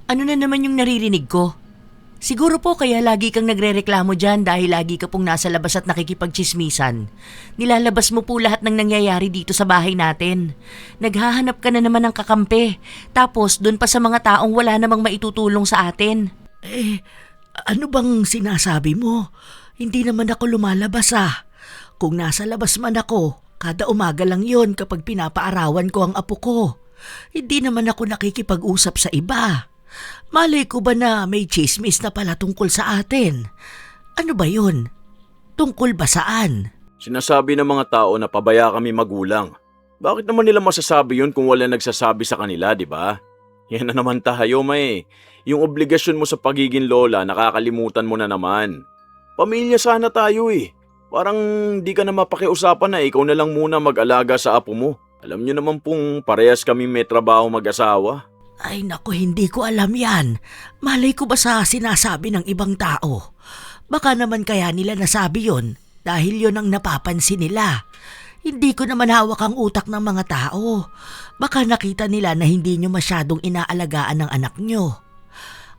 Ano na naman yung naririnig ko? Siguro po kaya lagi kang nagrereklamo dyan dahil lagi ka pong nasa labas at nakikipagchismisan. Nilalabas mo po lahat ng nangyayari dito sa bahay natin. Naghahanap ka na naman ng kakampi. Tapos doon pa sa mga taong wala namang maitutulong sa atin. Ano bang sinasabi mo? Hindi naman ako lumalabas Kung nasa labas man ako, kada umaga lang yon kapag pinapaarawan ko ang apo ko. Hindi naman ako nakikipag-usap sa iba. Malay ko ba na may chismis na pala tungkol sa atin? Ano ba yun? Tungkol ba saan? Sinasabi ng mga tao na pabaya kami magulang. Bakit naman nila masasabi yun kung wala nagsasabi sa kanila, di ba? Yan na naman tayo, may. Yung obligasyon mo sa pagiging lola, nakakalimutan mo na naman. Pamilya sana tayo eh. Parang di ka na mapakiusapan na ikaw na lang muna mag-alaga sa apo mo. Alam nyo naman pong parehas kami may trabaho mag-asawa. Ay naku, hindi ko alam yan. Malay ko ba sa sinasabi ng ibang tao? Baka naman kaya nila nasabi yon dahil yon ang napapansin nila. Hindi ko naman hawak ang utak ng mga tao. Baka nakita nila na hindi nyo masyadong inaalagaan ng anak nyo.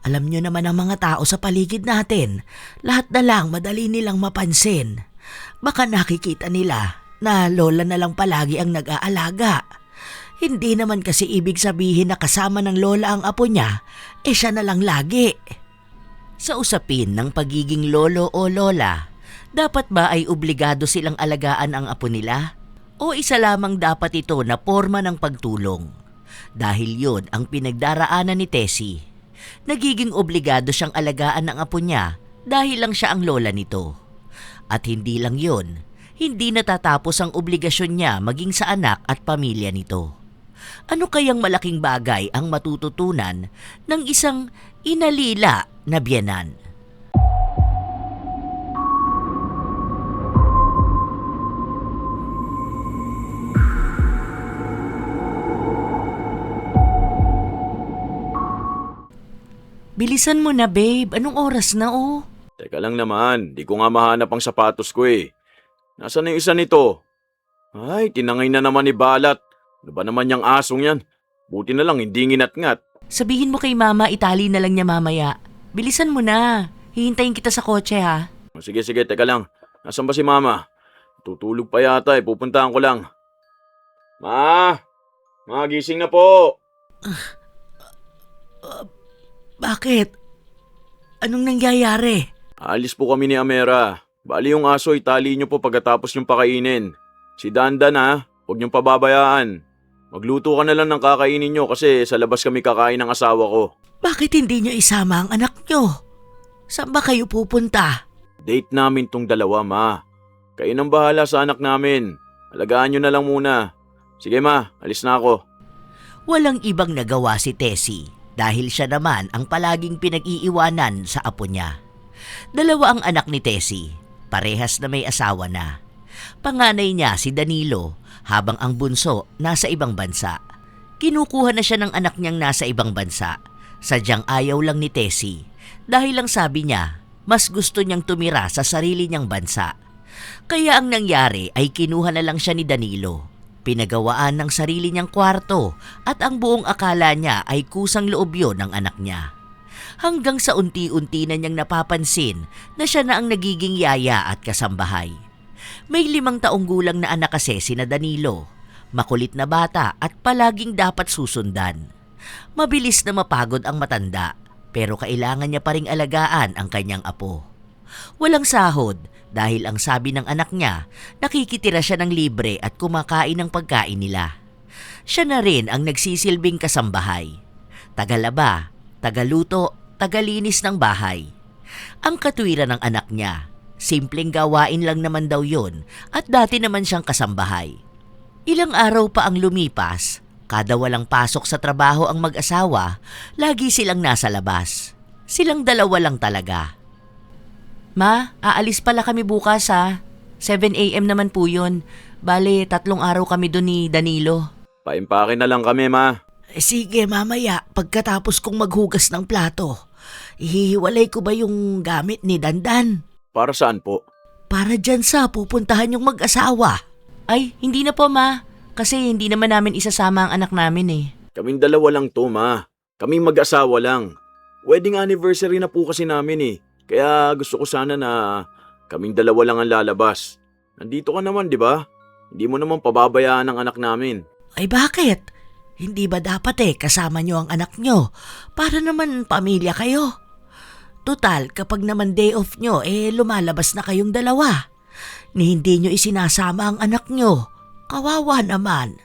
Alam nyo naman ang mga tao sa paligid natin, lahat na lang madali nilang mapansin. Baka nakikita nila na lola na lang palagi ang nag-aalaga. Hindi naman kasi ibig sabihin na kasama ng lola ang apo niya, siya na lang lagi. Sa usapin ng pagiging lolo o lola, dapat ba ay obligado silang alagaan ang apo nila? O isa lamang dapat ito na porma ng pagtulong? Dahil yun ang pinagdaraanan ni Tessie. Nagiging obligado siyang alagaan ng apo niya dahil lang siya ang lola nito. At hindi lang yun, hindi natatapos ang obligasyon niya maging sa anak at pamilya nito. Ano kayang malaking bagay ang matututunan ng isang inalila na biyenan? Bilisan mo na, babe. Anong oras na, oh? Teka lang naman, di ko nga mahanap ang sapatos ko eh. Nasaan na yung isa nito? Ay, tinangay na naman ni Balat. Ano ba naman yung asong yan? Buti na lang, hindi nginat-ngat. Sabihin mo kay mama, itali na lang niya mamaya. Bilisan mo na. Hihintayin kita sa kotse, ha? Sige, teka lang. Nasaan ba si Mama? Tutulog pa yata eh, pupuntahan ko lang. Ma! Gising na po! Bakit? Anong nangyayari? Alis po kami ni Amera. Bali yung aso, itali nyo po pagkatapos yung pakainin. Si Dandan ha, huwag niyong pababayaan. Magluto ka na lang ng kakainin nyo kasi sa labas kami kakain ng asawa ko. Bakit hindi nyo isama ang anak nyo? Saan ba kayo pupunta? Date namin tong dalawa, Ma. Kayo nang bahala sa anak namin. Alagaan nyo na lang muna. Sige ma, alis na ako. Walang ibang nagawa si Tessie dahil siya naman ang palaging pinag-iiwanan sa apo niya. Dalawa ang anak ni Tessie, parehas na may asawa na. Panganay niya si Danilo habang ang bunso nasa ibang bansa. Kinukuha na siya ng anak niyang nasa ibang bansa. Sadyang ayaw lang ni Tessie dahil lang sabi niya mas gusto niyang tumira sa sarili niyang bansa. Kaya ang nangyari ay kinuha na lang siya ni Danilo. Pinagawaan ng sarili niyang kwarto at ang buong akala niya ay kusang loob yun ng anak niya. Hanggang sa unti-unti na niyang napapansin na siya na ang nagiging yaya at kasambahay. May 5 taong gulang na anak kasi sina Danilo. Makulit na bata at palaging dapat susundan. Mabilis na mapagod ang matanda pero kailangan niya pa ring alagaan ang kanyang apo. Walang sahod dahil ang sabi ng anak niya, nakikitira siya ng libre at kumakain ng pagkain nila. Siya na rin ang nagsisilbing kasambahay. Tagalaba, tagaluto, tagalinis ng bahay. Ang katwiran ng anak niya, simpleng gawain lang naman daw yun at dati naman siyang kasambahay. Ilang araw pa ang lumipas, kada walang pasok sa trabaho ang mag-asawa, lagi silang nasa labas. Silang dalawa lang talaga. Ma, aalis pala kami bukas ha. 7 a.m. naman po yun. Bale, 3 araw kami doon ni Danilo. Paimpake na lang kami, Ma. Sige, mamaya, pagkatapos kong maghugas ng plato, ihihiwalay ko ba yung gamit ni Dandan? Para saan po? Para dyan sa pupuntahan yung mag-asawa. Ay, hindi na po ma. Kasi hindi naman namin isasama ang anak namin eh. Kaming dalawa lang to, Ma. Kaming mag-asawa lang. Wedding anniversary na po kasi namin eh. Kaya gusto ko sana na kaming dalawa lang ang lalabas. Nandito ka naman, di ba? Hindi mo naman pababayaan ang anak namin. Ay bakit? Hindi ba dapat kasama nyo ang anak nyo para naman pamilya kayo? Total, kapag naman day off nyo, lumalabas na kayong dalawa. Ni hindi nyo isinasama ang anak nyo. Kawawa naman.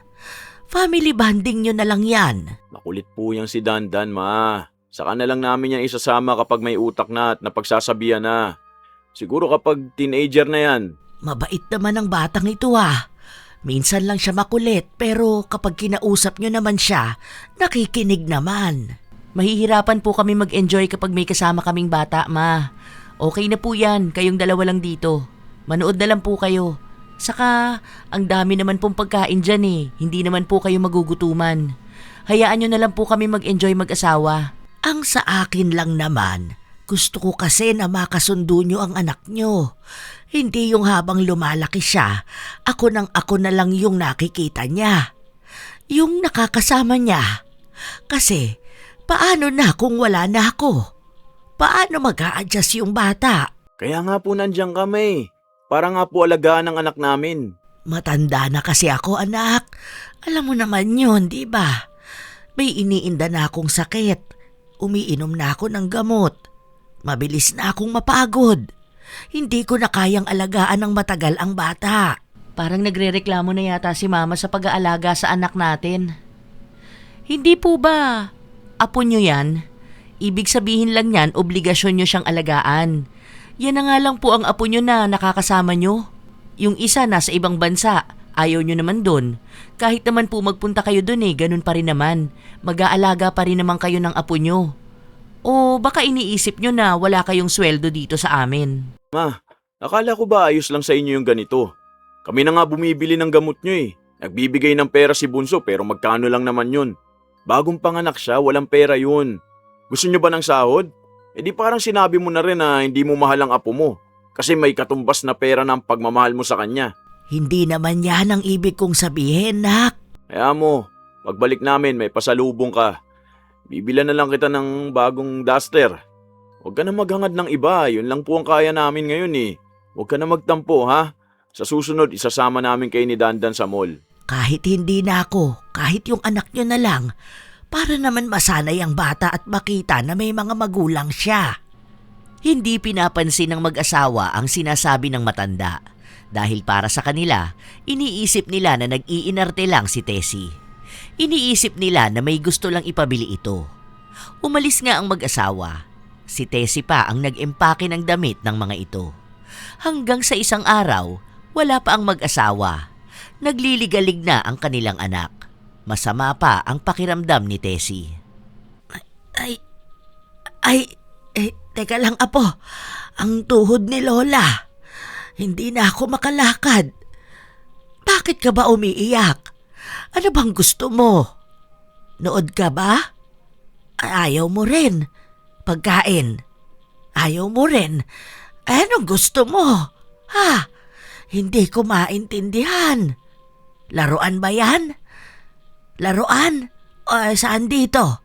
Family bonding nyo na lang yan. Makulit po yang si Dandan, ma. Saka na lang namin yan isasama kapag may utak na at napagsasabihan na. Siguro kapag teenager na yan. Mabait naman ang batang ito Minsan lang siya makulit pero kapag kinausap nyo naman siya, nakikinig naman. Mahihirapan po kami mag-enjoy kapag may kasama kaming bata, ma. Okay na po yan, kayong dalawa lang dito. Manood na lang po kayo. Saka, ang dami naman pong pagkain dyan Hindi naman po kayo magugutuman. Hayaan nyo na lang po kami mag-enjoy mag-asawa. Ang sa akin lang naman, gusto ko kasi na makasundo nyo ang anak nyo. Hindi yung habang lumalaki siya, ako na lang yung nakikita niya. Yung nakakasama niya. Kasi, paano na kung wala na ako? Paano mag-a-adjust yung bata? Kaya nga po nandiyan kami. Para nga po alagaan ang anak namin. Matanda na kasi ako, anak. Alam mo naman yun, di ba? May iniinda na akong sakit. Umiinom na ako ng gamot. Mabilis na akong mapagod. Hindi ko na kayang alagaan ng matagal ang bata. Parang nagrereklamo na yata si mama sa pag-aalaga sa anak natin. Hindi po ba apo nyo yan? Ibig sabihin lang yan, obligasyon nyo siyang alagaan. Yan na nga lang po ang apo nyo na nakakasama nyo. Yung isa nasa ibang bansa, ayaw nyo naman dun. Kahit naman po magpunta kayo dun ganun pa rin naman. Mag-aalaga pa rin naman kayo ng apo nyo. O baka iniisip nyo na wala kayong sweldo dito sa amin. Ma, akala ko ba ayos lang sa inyo yung ganito? Kami na nga bumibili ng gamot nyo Nagbibigay ng pera si Bunso pero magkano lang naman yun. Bagong panganak siya, walang pera yun. Gusto nyo ba ng sahod? Di parang sinabi mo na rin na hindi mo mahal ang apo mo. Kasi may katumbas na pera ng pagmamahal mo sa kanya. Hindi naman yan ang ibig kong sabihin, nak. Kaya mo, pagbalik namin may pasalubong ka. Bibilan na lang kita ng bagong duster. Huwag ka na maghangad ng iba, yun lang po ang kaya namin ngayon Huwag ka na magtampo ha. Sa susunod, isasama namin kayo ni Dandan sa mall. Kahit hindi na ako, kahit yung anak nyo na lang, para naman masanay ang bata at makita na may mga magulang siya. Hindi pinapansin ng mag-asawa ang sinasabi ng matanda. Dahil para sa kanila, iniisip nila na nag-iinarte lang si Tessie. Iniisip nila na may gusto lang ipabili ito. Umalis nga ang mag-asawa. Si Tessie pa ang nag-empake ng damit ng mga ito. Hanggang sa isang araw, wala pa ang mag-asawa. Nagliligalig na ang kanilang anak. Masama pa ang pakiramdam ni Tessie. Teka lang apo, ang tuhod ni Lola. Hindi na ako makalakad. Bakit ka ba umiiyak? Ano bang gusto mo? Nood ka ba? Ayaw mo rin. Pagkain. Ayaw mo rin. Anong gusto mo? Ha? Hindi ko maintindihan. Laruan ba yan? Laruan? O saan dito?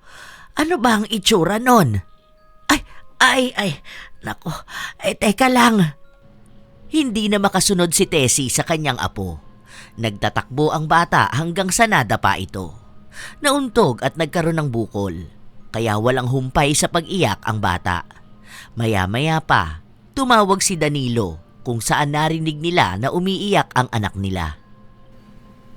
Ano ba ang itsura nun? Nako, teka lang. Hindi na makasunod si Tessie sa kanyang apo. Nagtatakbo ang bata hanggang sa nadapa ito. Nauntog at nagkaroon ng bukol. Kaya walang humpay sa pag-iyak ang bata. Maya-maya pa, tumawag si Danilo kung saan narinig nila na umiiyak ang anak nila.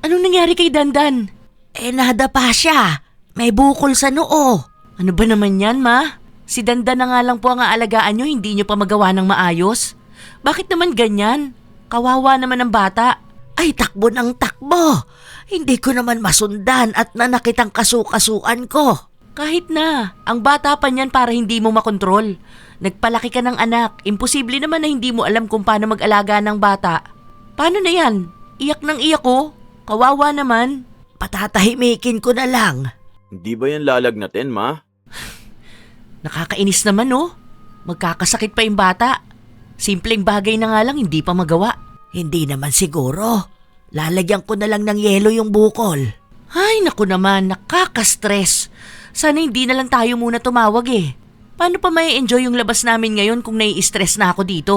Anong nangyari kay Dandan? Nadapa siya. May bukol sa noo. Ano ba naman yan, ma? Si Dandan na nga lang po ang aalagaan nyo, hindi nyo pa magawa ng maayos. Bakit naman ganyan? Kawawa naman ang bata. Ay, takbo ng takbo. Hindi ko naman masundan at nanakit ang kasukasuan ko. Kahit na, ang bata pa niyan para hindi mo makontrol. Nagpalaki ka ng anak, imposible naman na hindi mo alam kung paano mag-alaga ng bata. Paano na yan? Iyak ng iyak ko? Kawawa naman. Patatahimikin ko na lang. Hindi ba yan lalagnatin, ma? Nakakainis naman, oh. Magkakasakit pa yung bata. Simpleng bagay na nga lang, hindi pa magawa. Hindi naman siguro. Lalagyan ko na lang ng yelo yung bukol. Ay, naku naman, nakaka-stress. Sana hindi na lang tayo muna tumawag eh. Paano pa may enjoy yung labas namin ngayon kung nai-stress na ako dito?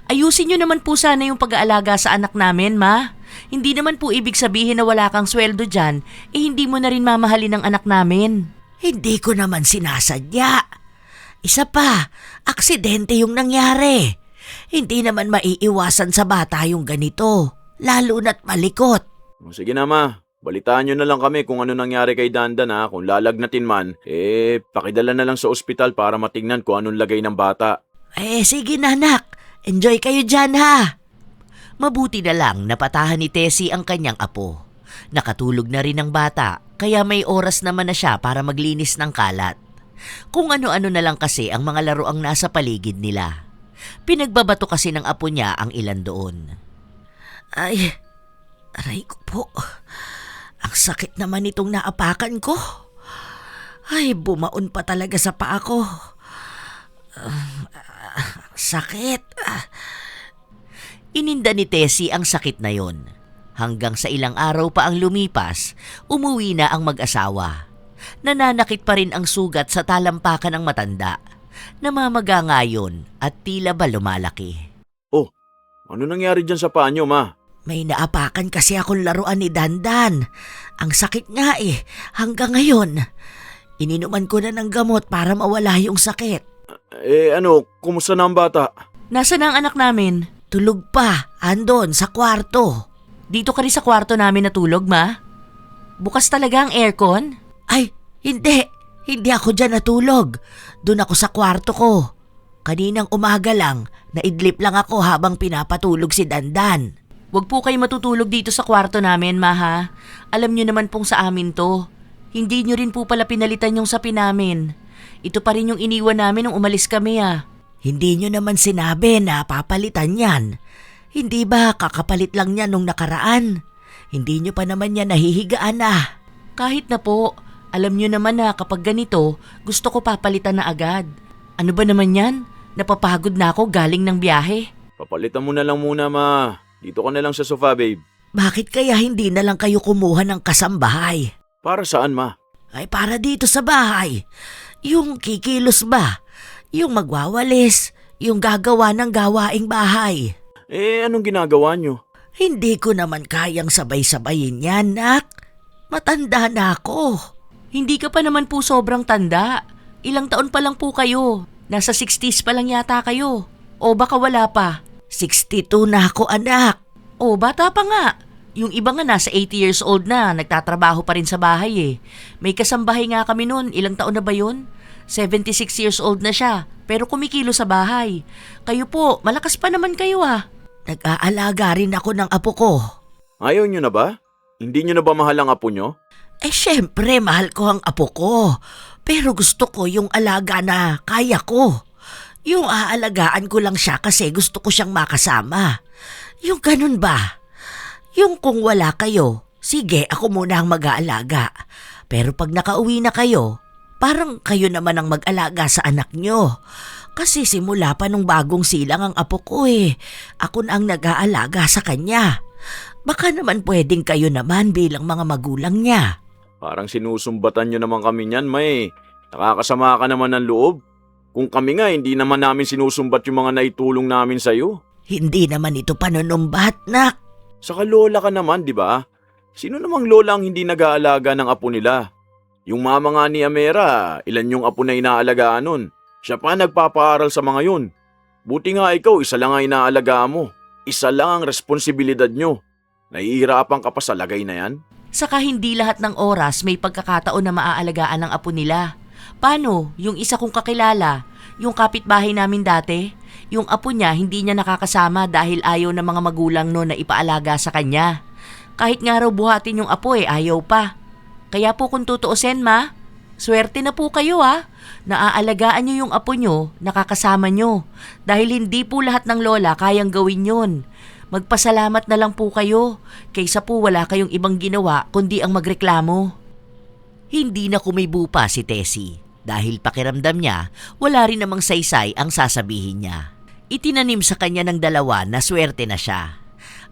Ayusin nyo naman po sana yung pag-aalaga sa anak namin, Ma. Hindi naman po ibig sabihin na wala kang sweldo dyan, hindi mo na rin mamahalin ang anak namin. Hindi ko naman sinasadya. Isa pa, aksidente yung nangyari. Hindi naman maiiwasan sa bata yung ganito, lalo na't malikot. Sige na ma, balitaan nyo na lang kami kung ano nangyari kay Dandan ha. Kung lalagnatin man, pakidala na lang sa ospital para matingnan kung anong lagay ng bata. Sige na anak, enjoy kayo dyan ha. Mabuti na lang napatahan ni Tessie ang kanyang apo. Nakatulog na rin ang bata, kaya may oras naman na siya para maglinis ng kalat. Kung ano-ano na lang kasi ang mga laruang nasa paligid nila. Pinagbabato kasi ng apo niya ang ilan doon. Ay, aray ko po. Ang sakit naman itong naapakan ko. Ay, bumaon pa talaga sa paa ko. Sakit. Ininda ni Tessie ang sakit na yon. Hanggang sa ilang araw pa ang lumipas, umuwi na ang mag-asawa. Nananakit pa rin ang sugat sa talampakan ng matanda. Namamaga ngayon at tila ba lumalaki. Oh, ano nangyari dyan sa paa nyo, ma? May naapakan kasi akong laruan ni Dandan. Ang sakit nga hanggang ngayon. Ininuman ko na ng gamot para mawala yung sakit. Kumusta na ang bata? Nasaan ang anak namin? Tulog pa, andon sa kwarto. Dito ka rin sa kwarto namin natulog, Ma? Bukas talaga ang aircon? Ay, hindi. Hindi ako dyan natulog. Doon ako sa kwarto ko. Kaninang umaga lang, naidlip lang ako habang pinapatulog si Dandan. Huwag po kayo matutulog dito sa kwarto namin, Ma, ha? Alam niyo naman pong sa amin to. Hindi niyo rin po pala pinalitan yung sapi namin. Ito pa rin yung iniwan namin nung umalis kami, Hindi niyo naman sinabi na papalitan yan. Hindi ba kakapalit lang niya nung nakaraan? Hindi niyo pa naman yan nahihigaan na. Kahit na po, alam niyo naman na kapag ganito, gusto ko papalitan na agad. Ano ba naman yan? Napapagod na ako galing ng biyahe. Papalitan mo na lang muna, ma. Dito ka na lang sa sofa, babe. Bakit kaya hindi na lang kayo kumuha ng kasambahay? Para saan, ma? Ay para dito sa bahay. Yung kikilos ba? Yung magwawalis? Yung gagawa ng gawaing bahay? Anong ginagawa nyo? Hindi ko naman kayang sabay-sabayin yan, nak. Matanda na ako. Hindi ka pa naman po sobrang tanda. Ilang taon pa lang po kayo. Nasa 60s pa lang yata kayo. O baka wala pa. 62 na ako, anak. O bata pa nga. Yung iba nga nasa 80 years old na, nagtatrabaho pa rin sa bahay May kasambahay nga kami noon, ilang taon na ba yun? 76 years old na siya, pero kumikilo sa bahay. Kayo po, malakas pa naman kayo Nag-aalaga rin ako ng apo ko. Ayaw nyo na ba? Hindi nyo na ba mahal ang apo nyo? Syempre, mahal ko ang apo ko. Pero gusto ko yung alaga na kaya ko. Yung aalagaan ko lang siya kasi gusto ko siyang makasama. Yung ganun ba? Yung kung wala kayo, sige ako muna ang mag-aalaga. Pero pag nakauwi na kayo, parang kayo naman ang mag-alaga sa anak nyo. Kasi simula pa nung bagong silang ang apo ko Ako na ang nag-aalaga sa kanya. Baka naman pwedeng kayo naman bilang mga magulang niya. Parang sinusumbatan nyo naman kami niyan, may. Nakakasama ka naman ng loob. Kung kami nga, hindi naman namin sinusumbat yung mga naitulong namin sa'yo. Hindi naman ito panunumbat, nak. Saka lola ka naman, di ba? Sino namang lola ang hindi nag-aalaga ng apo nila? Yung mama nga ni Amera, ilan yung apo na inaalagaan nun? Siya pa nagpapaaral sa mga yun. Buti nga ikaw, isa lang ang inaalagaan mo. Isa lang ang responsibilidad nyo. Nahihirapan ka pa sa lagay na yan? Saka hindi lahat ng oras may pagkakataon na maaalagaan ng apo nila. Paano? Yung isa kong kakilala, yung kapitbahay namin dati, yung apo niya hindi niya nakakasama dahil ayaw ng mga magulang no na ipaalaga sa kanya. Kahit nga raw buhatin yung apo ayaw pa. Kaya po kung tutuusin, Ma, swerte na po kayo Naaalagaan nyo yung apo nyo, nakakasama nyo. Dahil hindi po lahat ng lola kayang gawin yun. Magpasalamat na lang po kayo, kaysa po wala kayong ibang ginawa kundi ang magreklamo. Hindi na kumibo pa si Tessie dahil pakiramdam niya wala rin namang saysay ang sasabihin niya. Itinanim sa kanya ng dalawa na swerte na siya.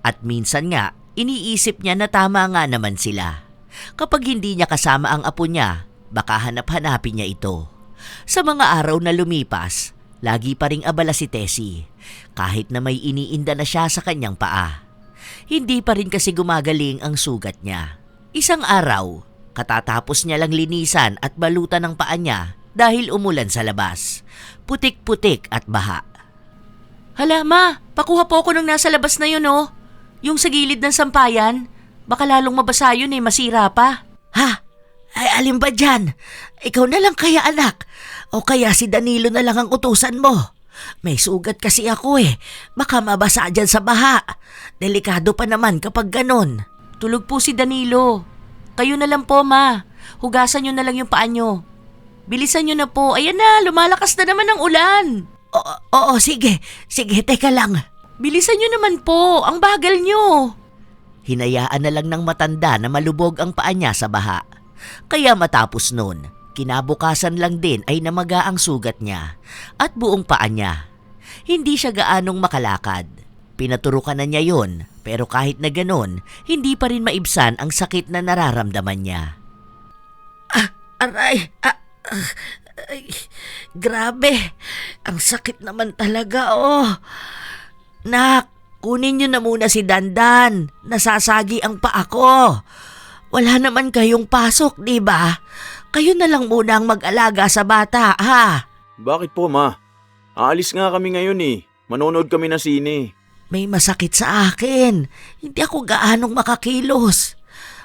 At minsan nga, iniisip niya na tama nga naman sila. Kapag hindi niya kasama ang apo niya, Baka hanap-hanapin niya ito. Sa mga araw na lumipas, lagi pa ring abala si Tessie kahit na may iniinda na siya sa kanyang paa. Hindi pa rin kasi gumagaling ang sugat niya. Isang araw, katatapos niya lang linisan at balutan ng paa niya dahil umulan sa labas. Putik-putik at baha. Hala ma, pakuha po ako ng nasa labas na yun oh. Yung sa gilid ng sampayan. Baka lalong mabasa yun masira pa. Ha? Ay, alin ba dyan? Ikaw na lang kaya anak? O kaya si Danilo na lang ang utusan mo? May sugat kasi ako Baka mabasa dyan sa baha. Delikado pa naman kapag ganon. Tulog po si Danilo. Kayo na lang po ma. Hugasan nyo na lang yung paa nyo. Bilisan nyo na po. Ayan na, lumalakas na naman ang ulan. Oo, sige. Sige, teka lang. Bilisan nyo naman po. Ang bagal nyo. Hinayaan na lang ng matanda na malubog ang paa niya sa baha. Kaya matapos nun, kinabukasan lang din ay namaga ang sugat niya at buong paa niya. Hindi siya gaanong makalakad. Pinaturukan na niya yon, pero kahit na ganon, hindi pa rin maibsan ang sakit na nararamdaman niya. Aray! Ay, grabe! Ang sakit naman talaga, Nak, kunin niyo na muna si Dandan. Nasasagi ang paa ko. Wala naman kayong pasok, di ba? Kayo na lang muna ang mag-alaga sa bata, ha? Bakit po, ma? Aalis nga kami ngayon Manonood kami ng sine. May masakit sa akin. Hindi ako gaanong makakilos.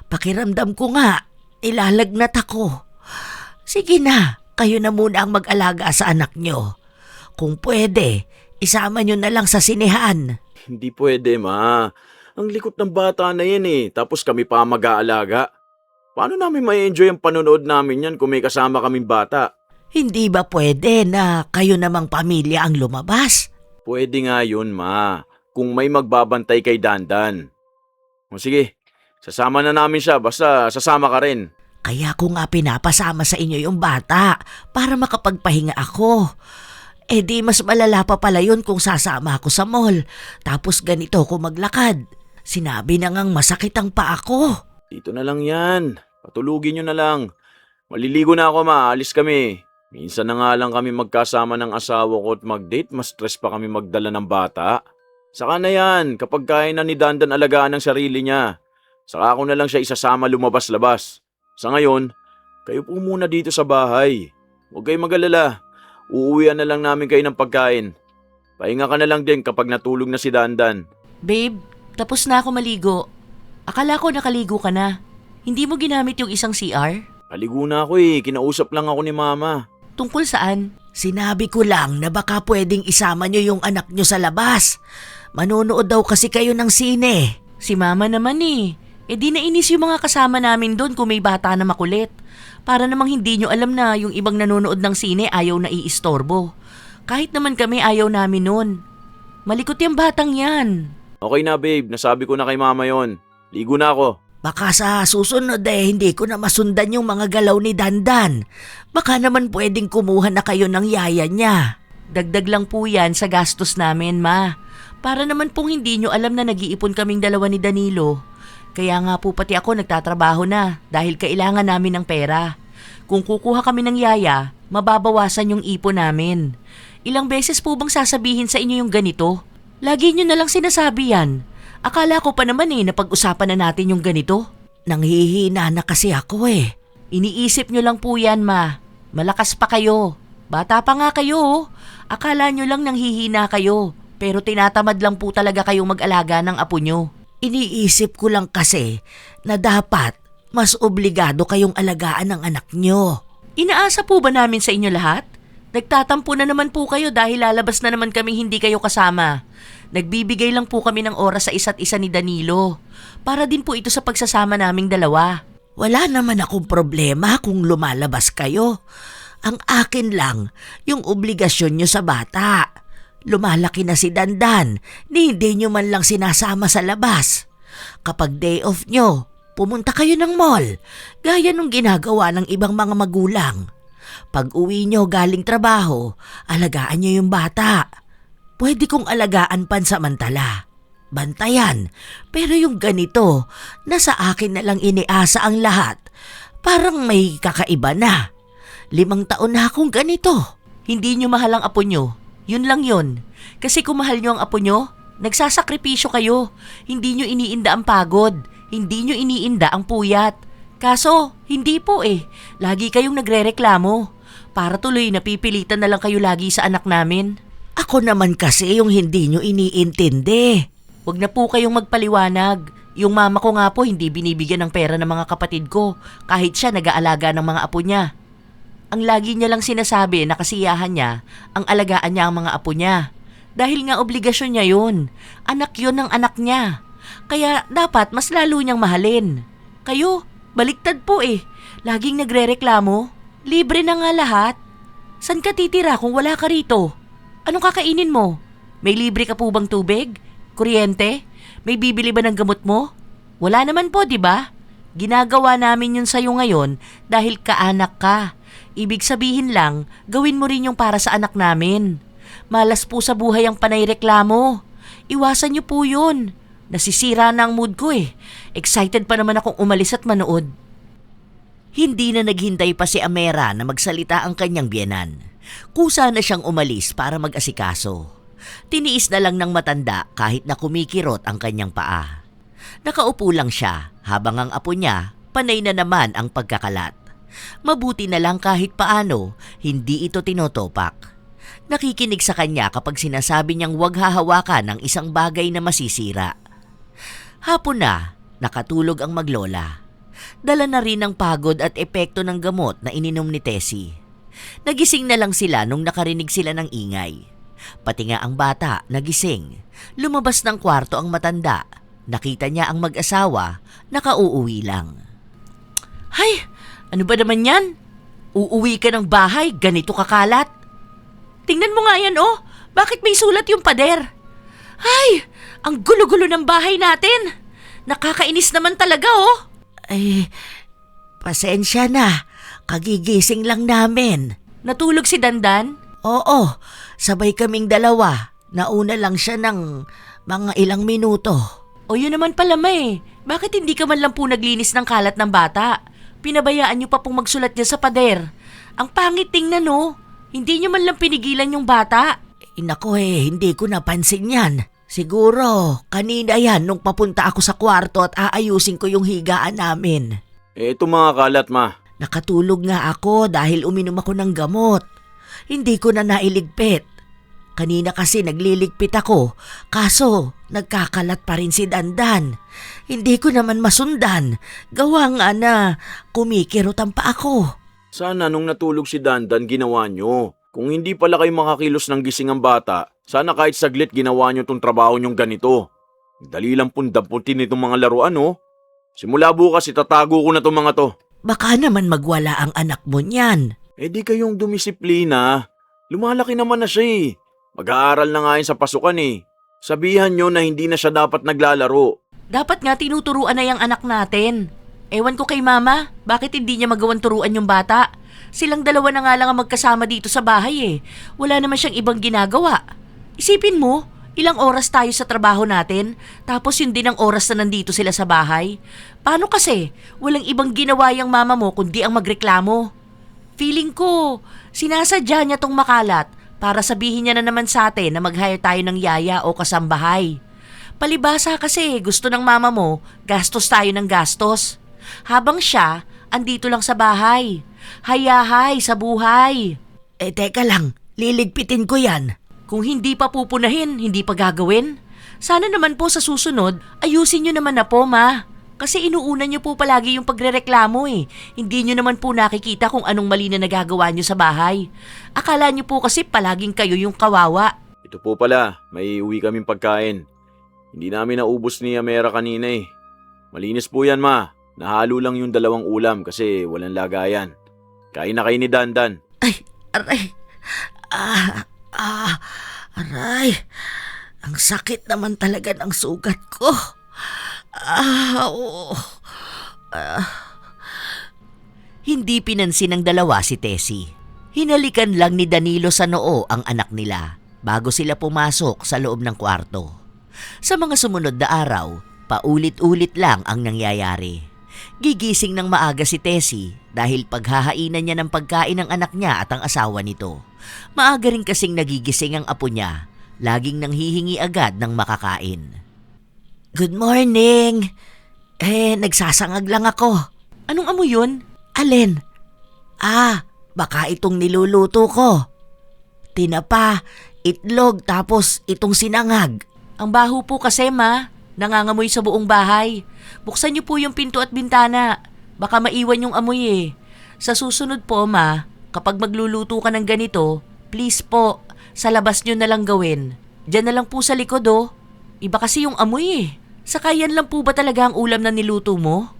Pakiramdam ko nga, ilalagnat ako. Sige na, kayo na muna ang mag-alaga sa anak nyo. Kung pwede, isama nyo na lang sa sinehan. Hindi pwede, ma. Ang likot ng bata na yan tapos kami pa mag-aalaga. Paano namin ma-enjoy ang panonood namin yan kung may kasama kaming bata? Hindi ba pwede na kayo namang pamilya ang lumabas? Pwede nga yun, ma. Kung may magbabantay kay Dandan. O sige, sasama na namin siya basta sasama ka rin. Kaya ko nga pinapasama sa inyo yung bata para makapagpahinga ako. Di mas malala pa pala yun kung sasama ako sa mall. Tapos ganito ko maglakad. Sinabi na ngang masakit ang paa ko. Dito na lang yan. Patulugin nyo na lang. Maliligo na ako, ma. Alis kami. Minsan na nga lang kami magkasama ng asawa ko at mag-date. Mas stress pa kami magdala ng bata. Saka na yan. Kapag kaya na ni Dandan alagaan ng sarili niya. Saka ako na lang siya isasama lumabas-labas. Sa ngayon, kayo po muna dito sa bahay. Huwag kayong mag-alala. Uuwian na lang namin kayo ng pagkain. Pahinga ka na lang din kapag natulog na si Dandan. Babe, tapos na ako maligo. Akala ko nakaligo ka na. Hindi mo ginamit yung isang CR? Kaligo na ako Kinausap lang ako ni mama. Tungkol saan? Sinabi ko lang na baka pwedeng isama nyo yung anak nyo sa labas. Manonood daw kasi kayo ng sine. Si mama naman di nainis yung mga kasama namin doon kung may bata na makulit. Para namang hindi nyo alam na yung ibang nanonood ng sine ayaw na iistorbo. Kahit naman kami ayaw namin nun. Malikot yung batang yan. Okay na babe, nasabi ko na kay mama yon. Ligo na ako. Baka sa susunod hindi ko na masundan yung mga galaw ni Dandan. Baka naman pwedeng kumuha na kayo ng yaya niya. Dagdag lang po yan sa gastos namin, ma. Para naman pong hindi nyo alam na nag-iipon kaming dalawa ni Danilo. Kaya nga po pati ako nagtatrabaho na dahil kailangan namin ng pera. Kung kukuha kami ng yaya, mababawasan yung ipon namin. Ilang beses po bang sasabihin sa inyo yung ganito? Lagi nyo na lang sinasabi yan. Akala ko pa naman napag-usapan na natin yung ganito. Nanghihina na kasi ako Iniisip nyo lang po yan, ma. Malakas pa kayo. Bata pa nga kayo. Akala nyo lang nanghihina kayo. Pero tinatamad lang po talaga kayong mag-alaga ng apo nyo. Iniisip ko lang kasi na dapat mas obligado kayong alagaan ng anak nyo. Inaasa po ba namin sa inyo lahat? Nagtatampo na naman po kayo dahil lalabas na naman kaming hindi kayo kasama. Nagbibigay lang po kami ng oras sa isa't isa ni Danilo. Para din po ito sa pagsasama naming dalawa. Wala naman akong problema kung lumalabas kayo. Ang akin lang, yung obligasyon nyo sa bata. Lumalaki na si Dandan, hindi nyo man lang sinasama sa labas. Kapag day off nyo, pumunta kayo ng mall, gaya nung ginagawa ng ibang mga magulang. Pag uwi nyo galing trabaho, alagaan nyo yung bata. Pwede kong alagaan pansamantala. Bantayan, pero yung ganito, nasa akin na lang iniasa ang lahat. Parang may kakaiba na. 5 taon na akong ganito. Hindi nyo mahal ang apo nyo. Yun lang yun. Kasi kung mahal nyo ang apo nyo, nagsasakripisyo kayo. Hindi nyo iniinda ang pagod. Hindi nyo iniinda ang puyat. Kaso, hindi po eh. Lagi kayong nagrereklamo. Para tuloy napipilitan na lang kayo lagi sa anak namin. Ako naman kasi yung hindi nyo iniintindi. Huwag na po kayong magpaliwanag. Yung mama ko nga po hindi binibigyan ng pera ng mga kapatid ko kahit siya nag-aalaga ng mga apo niya. Ang lagi niya lang sinasabi na kasiyahan niya ang alagaan niya ang mga apo niya. Dahil nga obligasyon niya yun. Anak yun ng anak niya. Kaya dapat mas lalo niyang mahalin. Kayo, baliktad po eh. Laging nagrereklamo. Libre na nga lahat. San ka titira kung wala ka rito? Anong kakainin mo? May libre ka po bang tubig? Kuryente? May bibili ba ng gamot mo? Wala naman po, di ba? Ginagawa namin yun sa'yo ngayon dahil kaanak ka. Ibig sabihin lang, gawin mo rin yung para sa anak namin. Malas po sa buhay ang panay reklamo. Iwasan niyo po yun. Nasisira na ang mood ko eh. Excited pa naman akong umalis at manood. Hindi na naghintay pa si Amera na magsalita ang kanyang biyenan. Kusa na siyang umalis para mag-asikaso. Tiniis na lang ng matanda kahit na kumikirot ang kanyang paa. Nakaupo lang siya habang ang apo niya panay na naman ang pagkakalat. Mabuti na lang kahit paano hindi ito tinotopak. Nakikinig sa kanya kapag sinasabi niyang huwag hahawakan ng isang bagay na masisira. Hapon na, nakatulog ang maglola. Dala na rin ang pagod at epekto ng gamot na ininom ni Tessie. Nagising na lang sila nung nakarinig sila ng ingay. Pati nga ang bata nagising. Lumabas ng kwarto ang matanda. Nakita niya ang mag-asawa, nakauuwi lang. Hay! Ano ba naman yan? Uuwi ka ng bahay, ganito kakalat. Tingnan mo nga yan oh, bakit may sulat yung pader? Ay, ang gulo-gulo ng bahay natin. Nakakainis naman talaga oh. Ay, pasensya na. Kagigising lang namin. Natulog si Dandan? Oo, sabay kaming dalawa. Nauna lang siya ng mga ilang minuto. O yun naman pala may, bakit hindi ka man lang po naglinis ng kalat ng bata? Pinabayaan niyo pa pong magsulat niya sa pader. Ang pangit tingnan no, hindi niyo man lang pinigilan yung bata. Nako hindi ko napansin yan. Siguro, kanina yan nung papunta ako sa kwarto at aayusin ko yung higaan namin. Ito mga kalat, ma. Nakatulog nga ako dahil uminom ako ng gamot. Hindi ko na nailigpit. Kanina kasi nagliligpit ako, kaso nagkakalat pa rin si Dandan. Hindi ko naman masundan, gawa nga na kumikirot ang paa ko. Sana nung natulog si Dandan ginawa nyo. Kung hindi pala kayo makakilos ng gising ang bata, sana kahit saglit ginawa nyo tong trabaho nyong ganito. Dali lang pundapuntin itong mga laruan oh. Simula bukas itatago ko na itong mga to. Baka naman magwala ang anak mo niyan. Di kayong dumisiplina. Lumalaki naman na siya eh. Mag-aaral na nga yun sa pasukan eh. Sabihan nyo na hindi na siya dapat naglalaro. Dapat nga tinuturuan na yung anak natin. Ewan ko kay mama, bakit hindi niya magawang turuan yung bata? Silang dalawa na nga lang ang magkasama dito sa bahay eh. Wala naman siyang ibang ginagawa. Isipin mo, ilang oras tayo sa trabaho natin, tapos yun din ang oras na nandito sila sa bahay. Paano kasi? Walang ibang ginawa yung mama mo kundi ang magreklamo. Feeling ko, sinasadya niya tong makalat para sabihin niya na naman sa atin na mag-hire tayo ng yaya o kasambahay. Palibasa kasi gusto ng mama mo, gastos tayo ng gastos. Habang siya, andito lang sa bahay. Hayahay sa buhay. Teka lang, liligpitin ko yan. Kung hindi pa pupunahin, hindi pa gagawin. Sana naman po sa susunod, ayusin nyo naman na po ma. Kasi inuuna nyo po palagi yung pagrereklamo eh. Hindi nyo naman po nakikita kung anong mali na nagagawa nyo sa bahay. Akala nyo po kasi palaging kayo yung kawawa. Ito po pala, may uwi kaming pagkain. Hindi namin naubos ni Amera kanina eh. Malinis po yan ma. Nahalo lang yung 2 ulam kasi walang lagayan. Kain na kayo ni Dandan. Ay, aray. Aray. Ang sakit naman talaga ng sugat ko. Oo. Hindi pinansin ng dalawa si Tessie. Hinalikan lang ni Danilo sa noo ang anak nila bago sila pumasok sa loob ng kwarto. Sa mga sumunod na araw, paulit-ulit lang ang nangyayari. Gigising ng maaga si Tessie dahil paghahainan niya ng pagkain ng anak niya at ang asawa nito. Maaga rin kasing nagigising ang apo niya, laging nanghihingi agad ng makakain. Good morning. Nagsasangag lang ako. Anong amoy yun? Alin? Baka itong niluluto ko. Tinapa, itlog, tapos itong sinangag. Ang baho po kasi, Ma. Nangangamoy sa buong bahay. Buksan niyo po yung pinto at bintana. Baka maiwan yung amoy eh. Sa susunod po, Ma, kapag magluluto ka ng ganito, please po, sa labas niyo na lang gawin. Diyan na lang po sa likod oh. Iba kasi yung amoy eh. Saka yan lang po ba talaga ang ulam na niluto mo?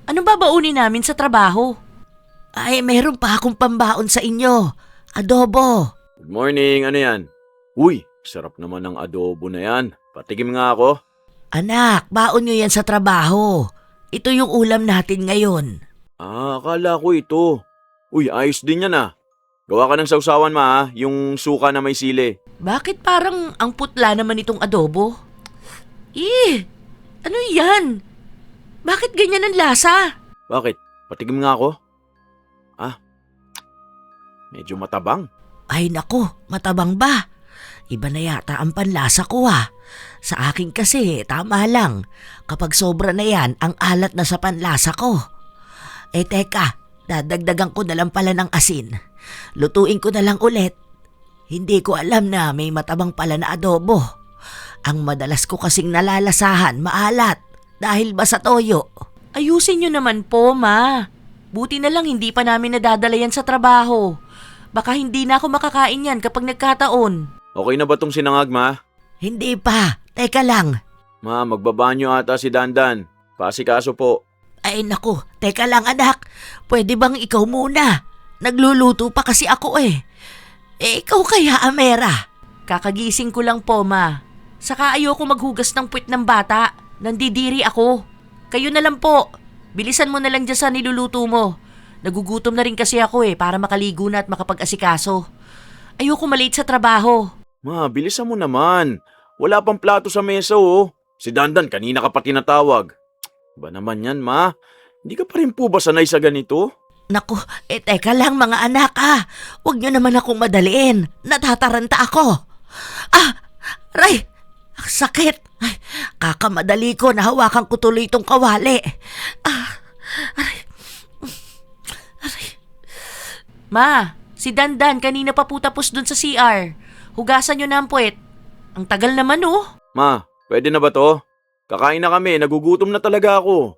Anong babaunin namin sa trabaho? Meron pa akong pambaon sa inyo. Adobo. Good morning, ano yan? Uy, sarap naman ng adobo na yan. Patikim nga ako. Anak, baon nyo yan sa trabaho. Ito yung ulam natin ngayon. Akala ko ito. Uy, ayos din yan ah. Gawa ka ng sausawan ma yung suka na may sili. Bakit parang ang putla naman itong adobo? Ano yan? Bakit ganyan ang lasa? Bakit? Patikim nga ako. Medyo matabang. Ay nako, matabang ba? Iba na yata ang panlasa ko Sa akin kasi, tama lang. Kapag sobra na yan, ang alat na sa panlasa ko. Teka, dadagdagan ko na lang pala ng asin. Lutuin ko na lang ulit. Hindi ko alam na may matabang pala na adobo. Ang madalas ko kasing nalalasahan, maalat. Dahil ba sa toyo? Ayusin nyo naman po, Ma. Buti na lang hindi pa namin nadadala yan sa trabaho. Baka hindi na ako makakain yan kapag nagkataon. Okay na ba tong sinangag ma? Hindi pa. Teka lang. Ma, magbabanyo ata si Dandan. Paasikaso po. Ay naku, teka lang anak. Pwede bang ikaw muna? Nagluluto pa kasi ako ikaw kaya, Amera? Kakagising ko lang po, Ma. Saka ayoko maghugas ng puwit ng bata. Nandidiri ako. Kayo na lang po. Bilisan mo na lang dyan sa niluluto mo. Nagugutom na rin kasi ako para makaligo na at makapag-asikaso. Ayoko malate sa trabaho. Ma, bilisan mo naman. Wala pang plato sa mesa oh. Si Dandan kanina ka pa tinatawag. Ba naman yan ma? Hindi ka pa rin po ba sanay sa ganito? Naku, teka lang mga anak Huwag niyo naman akong madaliin. Natataranta ako. Aray! Ang sakit. Ay, kakamadali ko na hawakan ko tuloy itong kawali. Aray. Ma, si Dandan kanina pa po tapos dun sa CR. Hugasan nyo na ang puwet. Ang tagal naman Ma, pwede na ba to? Kakain na kami, nagugutom na talaga ako.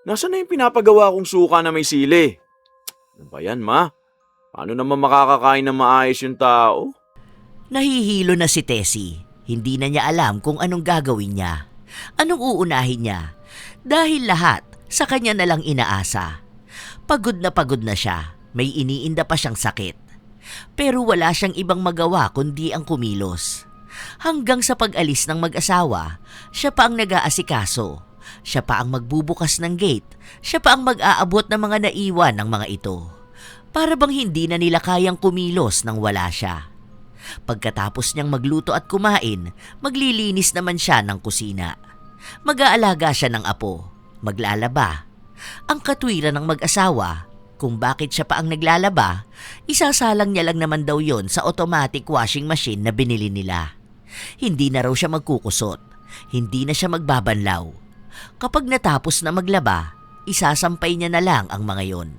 Nasaan na yung pinapagawa kong suka na may sili? Ano ba yan ma? Paano naman makakakain na maayos yung tao? Nahihilo na si Tessie. Hindi na niya alam kung anong gagawin niya. Anong uunahin niya? Dahil lahat sa kanya na lang inaasa. Pagod na siya. May iniinda pa siyang sakit. Pero wala siyang ibang magawa kundi ang kumilos. Hanggang sa pag-alis ng mag-asawa, siya pa ang nag-aasikaso. Siya pa ang magbubukas ng gate. Siya pa ang mag-aabot ng mga naiwan ng mga ito. Para bang hindi na nila kayang kumilos nang wala siya. Pagkatapos niyang magluto at kumain, maglilinis naman siya ng kusina. Mag-aalaga siya ng apo, maglalaba. Ang katwiran ng mag-asawa, kung bakit siya pa ang naglalaba, isasalang niya lang naman daw yon sa automatic washing machine na binili nila. Hindi na raw siya magkukusot, hindi na siya magbabanlaw. Kapag natapos na maglaba, isasampay niya na lang ang mga yon.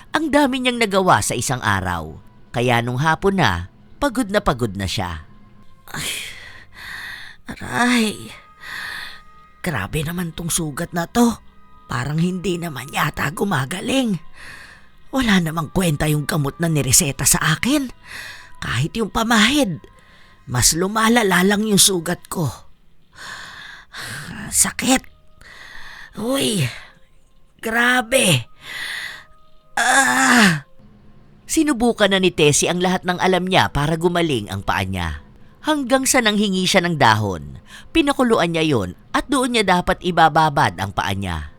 Ang dami niyang nagawa sa isang araw, kaya nung hapon na, pagod na siya. Aray, grabe naman tong sugat na to. Parang hindi naman yata gumagaling. Wala namang kwenta yung gamot na nireseta sa akin. Kahit yung pamahid, mas lumalala lang yung sugat ko. Sakit. Uy, grabe. Sinubukan na ni Tessie ang lahat ng alam niya para gumaling ang paa niya. Hanggang sa nanghingi siya ng dahon, pinakuluan niya yon at doon niya dapat ibababad ang paa niya.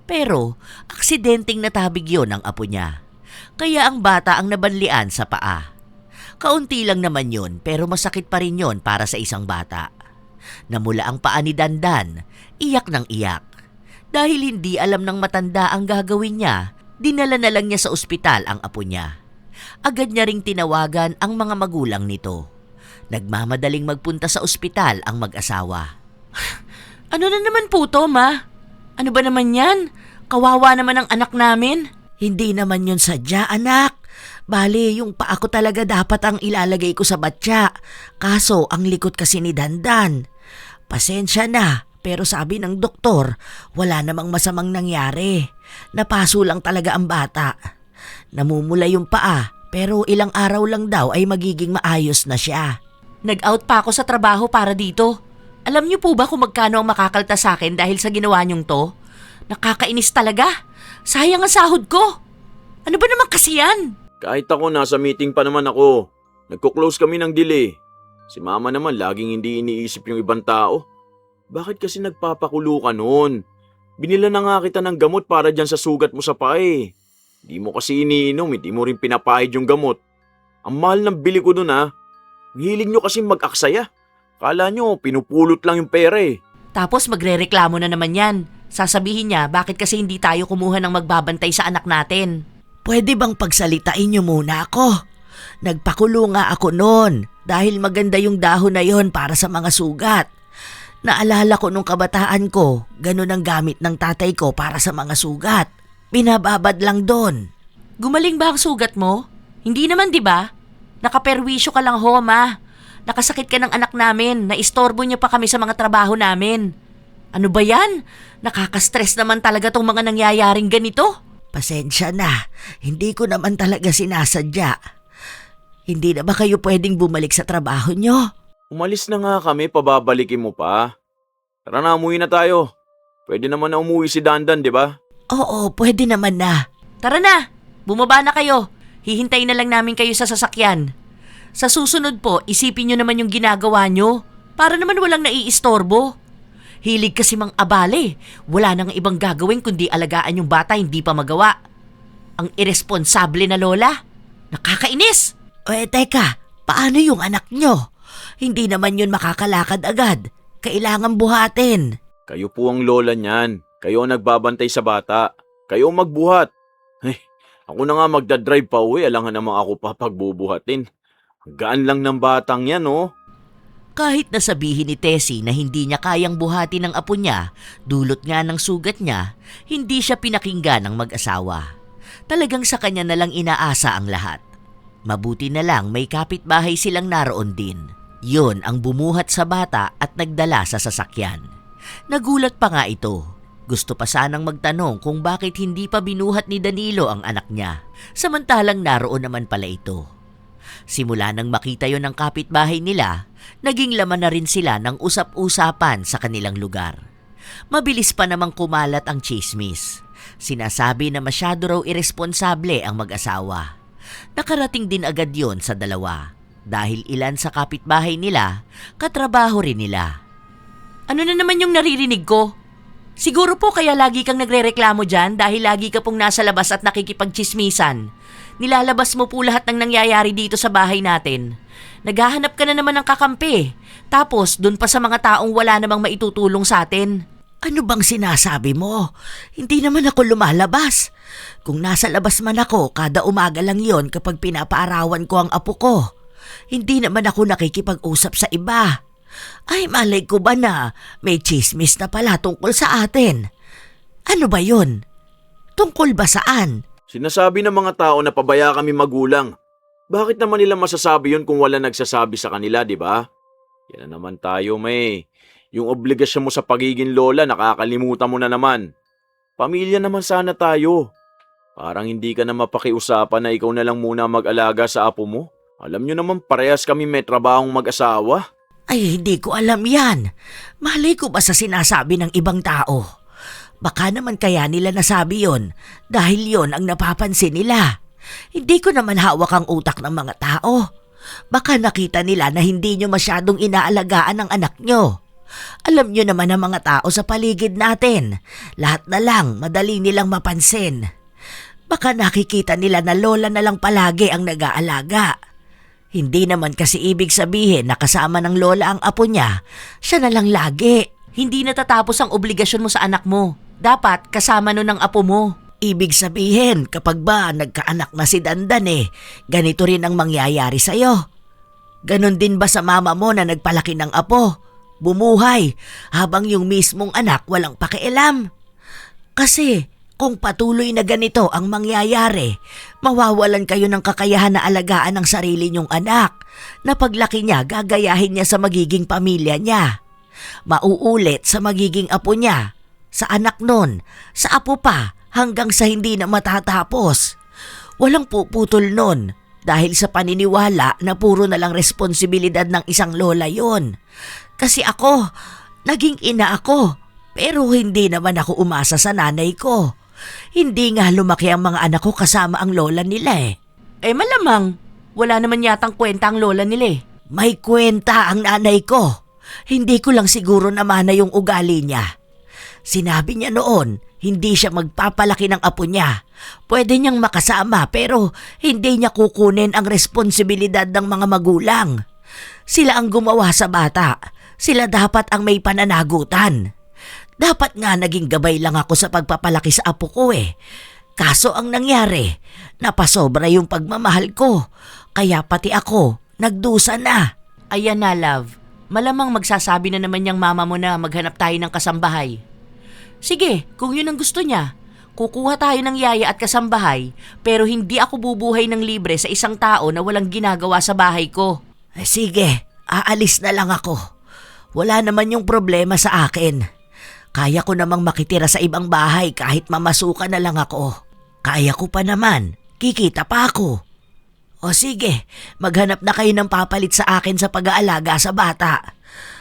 Pero, aksidenteng natabig yon ng apo niya. Kaya ang bata ang nabanlian sa paa. Kaunti lang naman yon pero masakit pa rin yon para sa isang bata. Namula ang paa ni Dandan, iyak ng iyak. Dahil hindi alam ng matanda ang gagawin niya, dinala na lang niya sa ospital ang apo niya. Agad niya ring tinawagan ang mga magulang nito. Nagmamadaling magpunta sa ospital ang mag-asawa. Ano na naman po to, ma? Ano ba naman yan? Kawawa naman ang anak namin. Hindi naman yun sadya, anak. Bali, yung paa ko talaga dapat ang ilalagay ko sa batya. Kaso, ang likot kasi ni Dandan. Pasensya na, pero sabi ng doktor, wala namang masamang nangyari. Napaso lang talaga ang bata. Namumula yung paa, pero ilang araw lang daw ay magiging maayos na siya. Nag-out pa ako sa trabaho para dito. Alam niyo po ba kung magkano ang makakalta sa akin dahil sa ginawa niyong to? Nakakainis talaga. Sayang ang sahod ko. Ano ba naman kasi yan? Kahit ako, nasa meeting pa naman ako. Nagko-close kami ng delay. Si mama naman laging hindi iniisip yung ibang tao. Bakit kasi nagpapakulo ka noon? Binila na nga kita ng gamot para dyan sa sugat mo sa paa eh. Hindi mo kasi iniinom, hindi mo rin pinapahid yung gamot. Ang mahal ng bili ko dun ha. Ang hilig nyo kasi mag-aksaya. Kala nyo, pinupulot lang yung pera eh. Tapos magrereklamo na naman yan. Sasabihin niya bakit kasi hindi tayo kumuha ng magbabantay sa anak natin. Pwede bang pagsalitain niyo muna ako? Nagpakulo nga ako noon dahil maganda yung dahon na yon para sa mga sugat. Naalala ko nung kabataan ko, ganun ang gamit ng tatay ko para sa mga sugat. Binababad lang doon. Gumaling ba ang sugat mo? Hindi naman, di ba? Nakaperwisyo ka lang ho, ma. Nakasakit ka ng anak namin, naistorbo niyo pa kami sa mga trabaho namin. Ano ba yan? Nakaka-stress naman talaga tong mga nangyayaring ganito. Pasensya na, hindi ko naman talaga sinasadya. Hindi na ba kayo pwedeng bumalik sa trabaho nyo? Umalis na nga kami, pababalikin mo pa. Tara na, umuwi na tayo. Pwede naman na umuwi si Dandan, di ba? Oo, pwede naman na. Tara na, bumaba na kayo. Hihintayin na lang namin kayo sa sasakyan. Sa susunod po, isipin nyo naman yung ginagawa nyo para naman walang naiistorbo. Hilig kasi mang abale. Wala nang ibang gagawin kundi alagaan yung bata hindi pa magawa. Ang iresponsable na lola. Nakakainis! Teka, paano yung anak nyo? Hindi naman yun makakalakad agad. Kailangan buhatin. Kayo po ang lola niyan. Kayo ang nagbabantay sa bata. Kayo ang magbuhat. Ako na nga magdadrive pa uwi. Alangan naman ako pa pagbubuhatin. Gaan lang ng batang yan, oh. Kahit nasabihin ni Tessie na hindi niya kayang buhati ng apo niya, dulot nga ng sugat niya, hindi siya pinakinggan ng mag-asawa. Talagang sa kanya na lang inaasa ang lahat. Mabuti na lang may kapitbahay silang naroon din. Yun ang bumuhat sa bata at nagdala sa sasakyan. Nagulat pa nga ito. Gusto pa sanang magtanong kung bakit hindi pa binuhat ni Danilo ang anak niya, samantalang naroon naman pala ito. Simula nang makita yon ng kapitbahay nila, naging laman na rin sila ng usap-usapan sa kanilang lugar. Mabilis pa namang kumalat ang chismis. Sinasabi na masyado raw iresponsable ang mag-asawa. Nakarating din agad yon sa dalawa dahil ilan sa kapitbahay nila, katrabaho rin nila. Ano na naman yung naririnig ko? Siguro po kaya lagi kang nagrereklamo dyan dahil lagi ka pong nasa labas at nakikipagchismisan. Nilalabas mo po lahat ng nangyayari dito sa bahay natin. Naghahanap ka na naman ng kakampi. Tapos dun pa sa mga taong wala namang maitutulong sa atin. Ano bang sinasabi mo? Hindi naman ako lumalabas. Kung nasa labas man ako, kada umaga lang yon kapag pinapaarawan ko ang apo ko. Hindi naman ako nakikipag-usap sa iba. Ay, malay ko ba na may chismis na pala tungkol sa atin? Ano ba yun? Tungkol ba saan? Sinasabi ng mga tao na pabaya kami magulang. Bakit naman nila masasabi yun kung wala nagsasabi sa kanila, di ba? Yan na naman tayo, may. Yung obligasyon mo sa pagiging lola, nakakalimutan mo na naman. Pamilya naman sana tayo. Parang hindi ka na mapakiusapan na ikaw na lang muna mag-alaga sa apo mo. Alam nyo naman parehas kami may trabahong mag-asawa. Ay, hindi ko alam yan. Malay ko ba sa sinasabi ng ibang tao? Baka naman kaya nila nasabi yon dahil yon ang napapansin nila. Hindi ko naman hawak ang utak ng mga tao. Baka nakita nila na hindi nyo masyadong inaalagaan ang anak nyo. Alam nyo naman ang mga tao sa paligid natin. Lahat na lang madali nilang mapansin. Baka nakikita nila na lola na lang palagi ang nag-aalaga. Hindi naman kasi ibig sabihin na kasama ng lola ang apo niya, siya na lang lagi. Hindi natatapos ang obligasyon mo sa anak mo. Dapat kasama nun ang apo mo. Ibig sabihin, kapag ba nagkaanak na si Dandan ganito rin ang mangyayari sa'yo. Ganon din ba sa mama mo na nagpalaki ng apo? Bumuhay, habang yung mismong anak walang pakialam. Kasi kung patuloy na ganito ang mangyayari, mawawalan kayo ng kakayahan na alagaan ang sarili niyong anak, na paglaki niya gagayahin niya sa magiging pamilya niya. Mauulit sa magiging apo niya, sa anak nun, sa apo pa, hanggang sa hindi na matatapos. Walang puputol nun dahil sa paniniwala na puro na lang responsibilidad ng isang lola yon. Kasi ako, naging ina ako, pero hindi naman ako umasa sa nanay ko. Hindi nga lumaki ang mga anak ko kasama ang lola nila Malamang, wala naman yatang kwenta ang lola nila May kwenta ang nanay ko. Hindi ko lang siguro naman na yung ugali niya. Sinabi niya noon, hindi siya magpapalaki ng apo niya. Pwede niyang makasama pero hindi niya kukunin ang responsibilidad ng mga magulang. Sila ang gumawa sa bata. Sila dapat ang may pananagutan. Dapat nga naging gabay lang ako sa pagpapalaki sa apo ko Kaso ang nangyari, napasobra yung pagmamahal ko. Kaya pati ako, nagdusa na. Ayan na, love. Malamang magsasabi na naman niyang mama mo na maghanap tayo ng kasambahay. Sige, kung yun ang gusto niya, kukuha tayo ng yaya at kasambahay, pero hindi ako bubuhay ng libre sa isang tao na walang ginagawa sa bahay ko. Sige, aalis na lang ako. Wala naman yung problema sa akin. Kaya ko namang makitira sa ibang bahay kahit mamasukan na lang ako. Kaya ko pa naman, kikita pa ako. O sige, maghanap na kayo ng papalit sa akin sa pag-aalaga sa bata.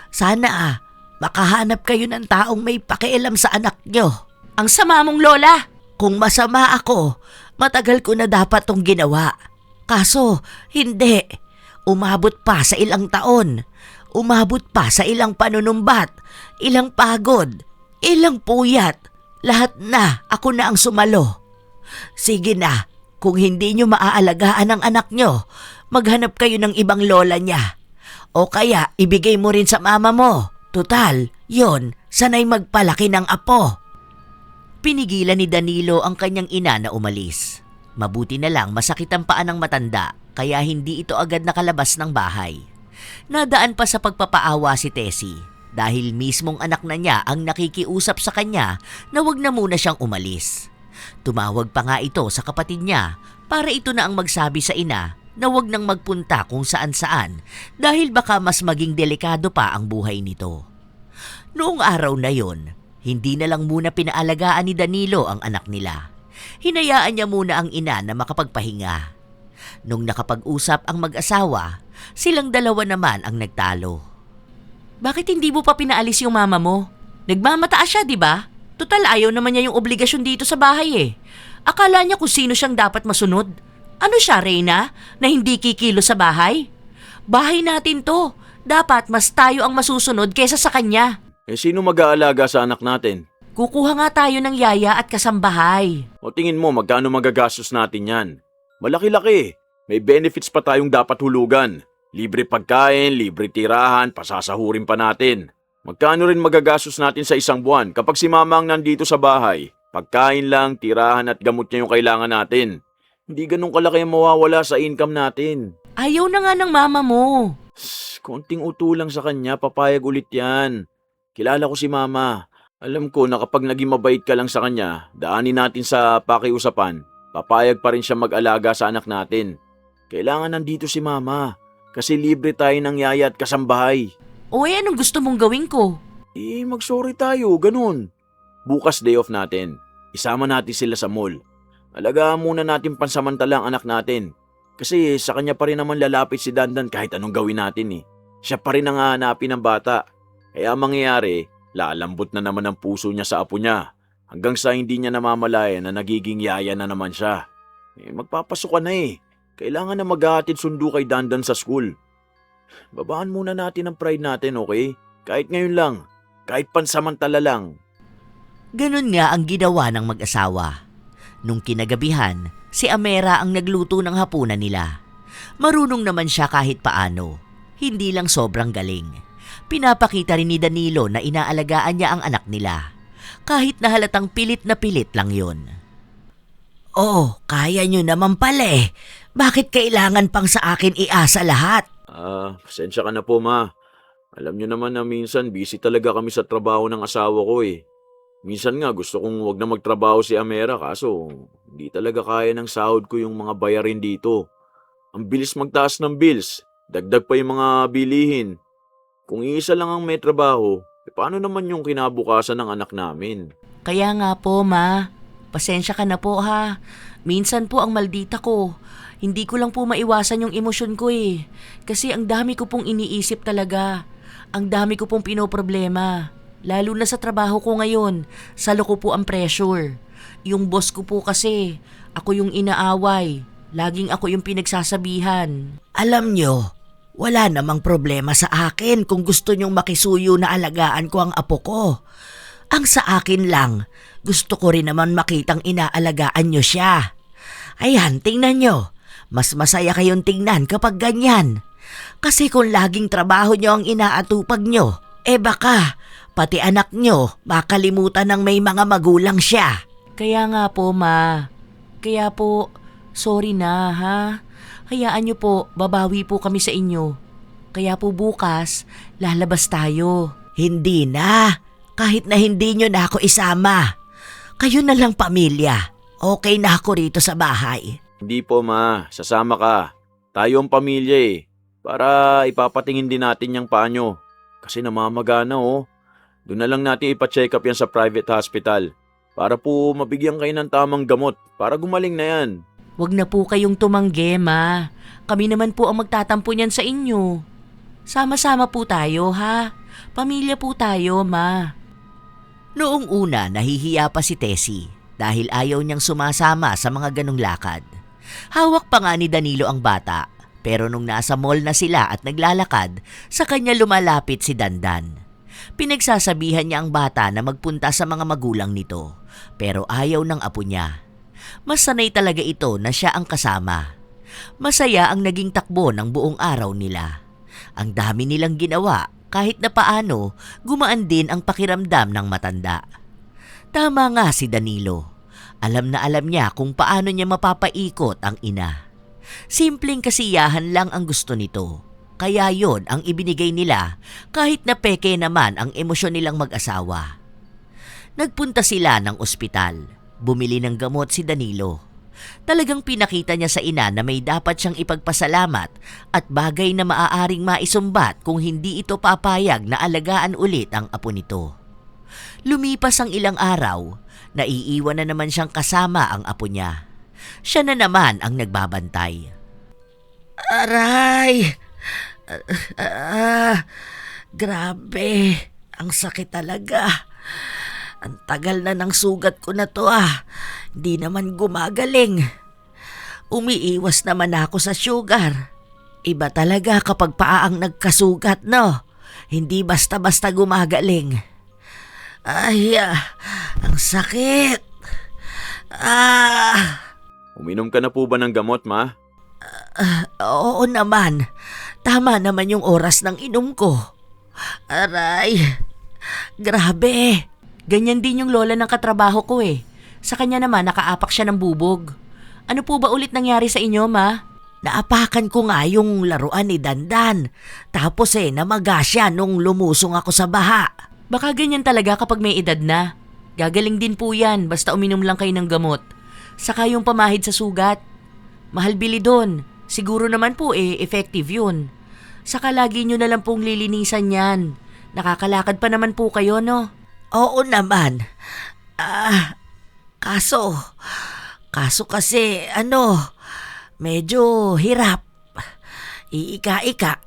Sana makahanap kayo ng taong may pakialam sa anak nyo. Ang sama mong lola! Kung masama ako, matagal ko na dapat tong ginawa. Kaso, hindi. Umabot pa sa ilang taon. Umabot pa sa ilang panunumbat, ilang pagod, ilang puyat. Lahat na ako na ang sumalo. Sige na, kung hindi nyo maaalagaan ang anak nyo, maghanap kayo ng ibang lola niya. O kaya ibigay mo rin sa mama mo. Tutal, yon, sanay magpalaki ng apo. Pinigilan ni Danilo ang kanyang ina na umalis. Mabuti na lang masakit ang paa ng matanda kaya hindi ito agad nakalabas ng bahay. Nadaan pa sa pagpapaawa si Tessie dahil mismong anak na niya ang nakikiusap sa kanya na wag na muna siyang umalis. Tumawag pa nga ito sa kapatid niya para ito na ang magsabi sa ina na wag nang magpunta kung saan-saan dahil baka mas maging delikado pa ang buhay nito. Noong araw na yon, hindi na lang muna pinaalagaan ni Danilo ang anak nila. Hinayaan niya muna ang ina na makapagpahinga. Nung nakapag-usap ang mag-asawa, silang dalawa naman ang nagtalo. Bakit hindi mo pa pinaalis yung mama mo? Nagmamataas siya, di ba? Total ayaw naman niya yung obligasyon dito sa bahay Akala niya kung sino siyang dapat masunod. Ano siya, Reyna, na hindi kikilo sa bahay? Bahay natin to. Dapat mas tayo ang masusunod kesa sa kanya. Sino mag-aalaga sa anak natin? Kukuha nga tayo ng yaya at kasambahay. O tingin mo magkano magagastos natin yan? Malaki-laki. May benefits pa tayong dapat hulugan. Libre pagkain, libre tirahan, pasasahurin pa natin. Magkano rin magagastos natin sa isang buwan kapag si mama ang nandito sa bahay? Pagkain lang, tirahan at gamot niya yung kailangan natin. Hindi ganun kalaki ang mawawala sa income natin. Ayaw na nga ng mama mo. Konting uto lang sa kanya, papayag ulit yan. Kilala ko si mama. Alam ko na kapag naging mabait ka lang sa kanya, daanin natin sa pakiusapan, papayag pa rin siya mag-alaga sa anak natin. Kailangan nandito si mama kasi libre tayo ng yaya at kasambahay. O anong gusto mong gawin ko? Mag-sorry tayo, ganun. Bukas day off natin. Isama natin sila sa mall. Alagaan muna natin pansamantala ang anak natin. Kasi sa kanya pa rin naman lalapit si Dandan kahit anong gawin natin Siya pa rin ang hahanapin ng bata. Kaya mangyayari, lalambot na naman ang puso niya sa apo niya. Hanggang sa hindi niya namamalayan na nagiging yaya na naman siya. Magpapasok ka na Kailangan na maghahatid sundo kay Dandan sa school. Babaan muna natin ang pride natin, okay? Kahit ngayon lang. Kahit pansamantala lang. Ganun nga ang ginawa ng mag-asawa. Nung kinagabihan, si Amera ang nagluto ng hapunan nila. Marunong naman siya kahit paano. Hindi lang sobrang galing. Pinapakita rin ni Danilo na inaalagaan niya ang anak nila. Kahit na halatang pilit na pilit lang yun. Oh, kaya nyo naman pala eh. Bakit kailangan pang sa akin iasa lahat? Pasensya ka na po, ma. Alam niyo naman na minsan busy talaga kami sa trabaho ng asawa ko eh. Minsan nga gusto kong wag na magtrabaho si Amera kaso hindi talaga kaya ng sahod ko yung mga bayarin dito. Ang bilis magtaas ng bills, dagdag pa yung mga bilihin. Kung iisa lang ang may trabaho, paano naman yung kinabukasan ng anak namin? Kaya nga po, ma. Pasensya ka na po ha. Minsan po ang maldita ko. Hindi ko lang po maiwasan yung emosyon ko eh. Kasi ang dami ko pong iniisip talaga. Ang dami ko pong pinoproblema. Lalo na sa trabaho ko ngayon. Salo ko po ang pressure. Yung boss ko po kasi, ako yung inaaway. Laging ako yung pinagsasabihan. Alam nyo, wala namang problema sa akin kung gusto nyong makisuyo na alagaan ko ang apo ko. Ang sa akin lang, gusto ko rin naman makitang inaalagaan nyo siya. Ayan, tingnan nyo. Mas masaya kayong tingnan kapag ganyan. Kasi kung laging trabaho nyo ang inaatupag nyo, baka pati anak nyo makalimutan ng may mga magulang siya. Kaya nga po, ma. Kaya po, sorry na ha. Hayaan nyo po, babawi po kami sa inyo. Kaya po bukas, lalabas tayo. Hindi na. Kahit na hindi nyo na ako isama. Kayo na lang pamilya. Okay na ako rito sa bahay. Hindi po, ma. Sasama ka. Tayo ang pamilya eh. Para ipapatingin din natin yung paanyo. Kasi namamagana oh. Doon na lang natin ipa-check up yan sa private hospital. Para po mabigyan kayo ng tamang gamot. Para gumaling na yan. Huwag na po kayong tumanggi, ma. Kami naman po ang magtatampo niyan sa inyo. Sama-sama po tayo, ha? Pamilya po tayo, ma. Noong una, nahihiya pa si Tessie dahil ayaw niyang sumasama sa mga ganong lakad. Hawak pa nga ni Danilo ang bata, pero nung nasa mall na sila at naglalakad, sa kanya lumalapit si Dandan. Pinagsasabihan niya ang bata na magpunta sa mga magulang nito, pero ayaw ng apo niya. Mas sanay talaga ito na siya ang kasama. Masaya ang naging takbo ng buong araw nila. Ang dami nilang ginawa, kahit na paano, gumaan din ang pakiramdam ng matanda. Tama nga si Danilo. Alam na alam niya kung paano niya mapapaikot ang ina. Simpleng kasiyahan lang ang gusto nito. Kaya yon ang ibinigay nila kahit na peke naman ang emosyon nilang mag-asawa. Nagpunta sila ng ospital. Bumili ng gamot si Danilo. Talagang pinakita niya sa ina na may dapat siyang ipagpasalamat at bagay na maaaring maisumbat kung hindi ito papayag na alagaan ulit ang apo nito. Lumipas ang ilang araw, naiiwan na naman siyang kasama ang apo niya. Siya na naman ang nagbabantay. Aray! Grabe, ang sakit talaga. Ang tagal na ng sugat ko na to Hindi naman gumagaling. Umiiwas naman ako sa sugar. Iba talaga kapag paa ang nagkasugat, no? Hindi basta-basta gumagaling. Ay, ang sakit. Uminom ka na po ba ng gamot, ma? Oo naman. Tama naman yung oras ng inom ko. Aray, grabe. Ganyan din yung lola ng katrabaho ko eh. Sa kanya naman nakaapak siya ng bubog. Ano po ba ulit nangyari sa inyo, ma? Naapakan ko nga yung laruan ni Dandan. Tapos namaga siya nung lumusong ako sa baha. Baka ganyan talaga kapag may edad na. Gagaling din po yan basta uminom lang kayo ng gamot. Saka yung pamahid sa sugat. Mahal bili doon. Siguro naman po effective yun. Saka lagi nyo na lang pong lilinisan yan. Nakakalakad pa naman po kayo, no? Oo naman. Kaso kasi medyo hirap. Iika-ika.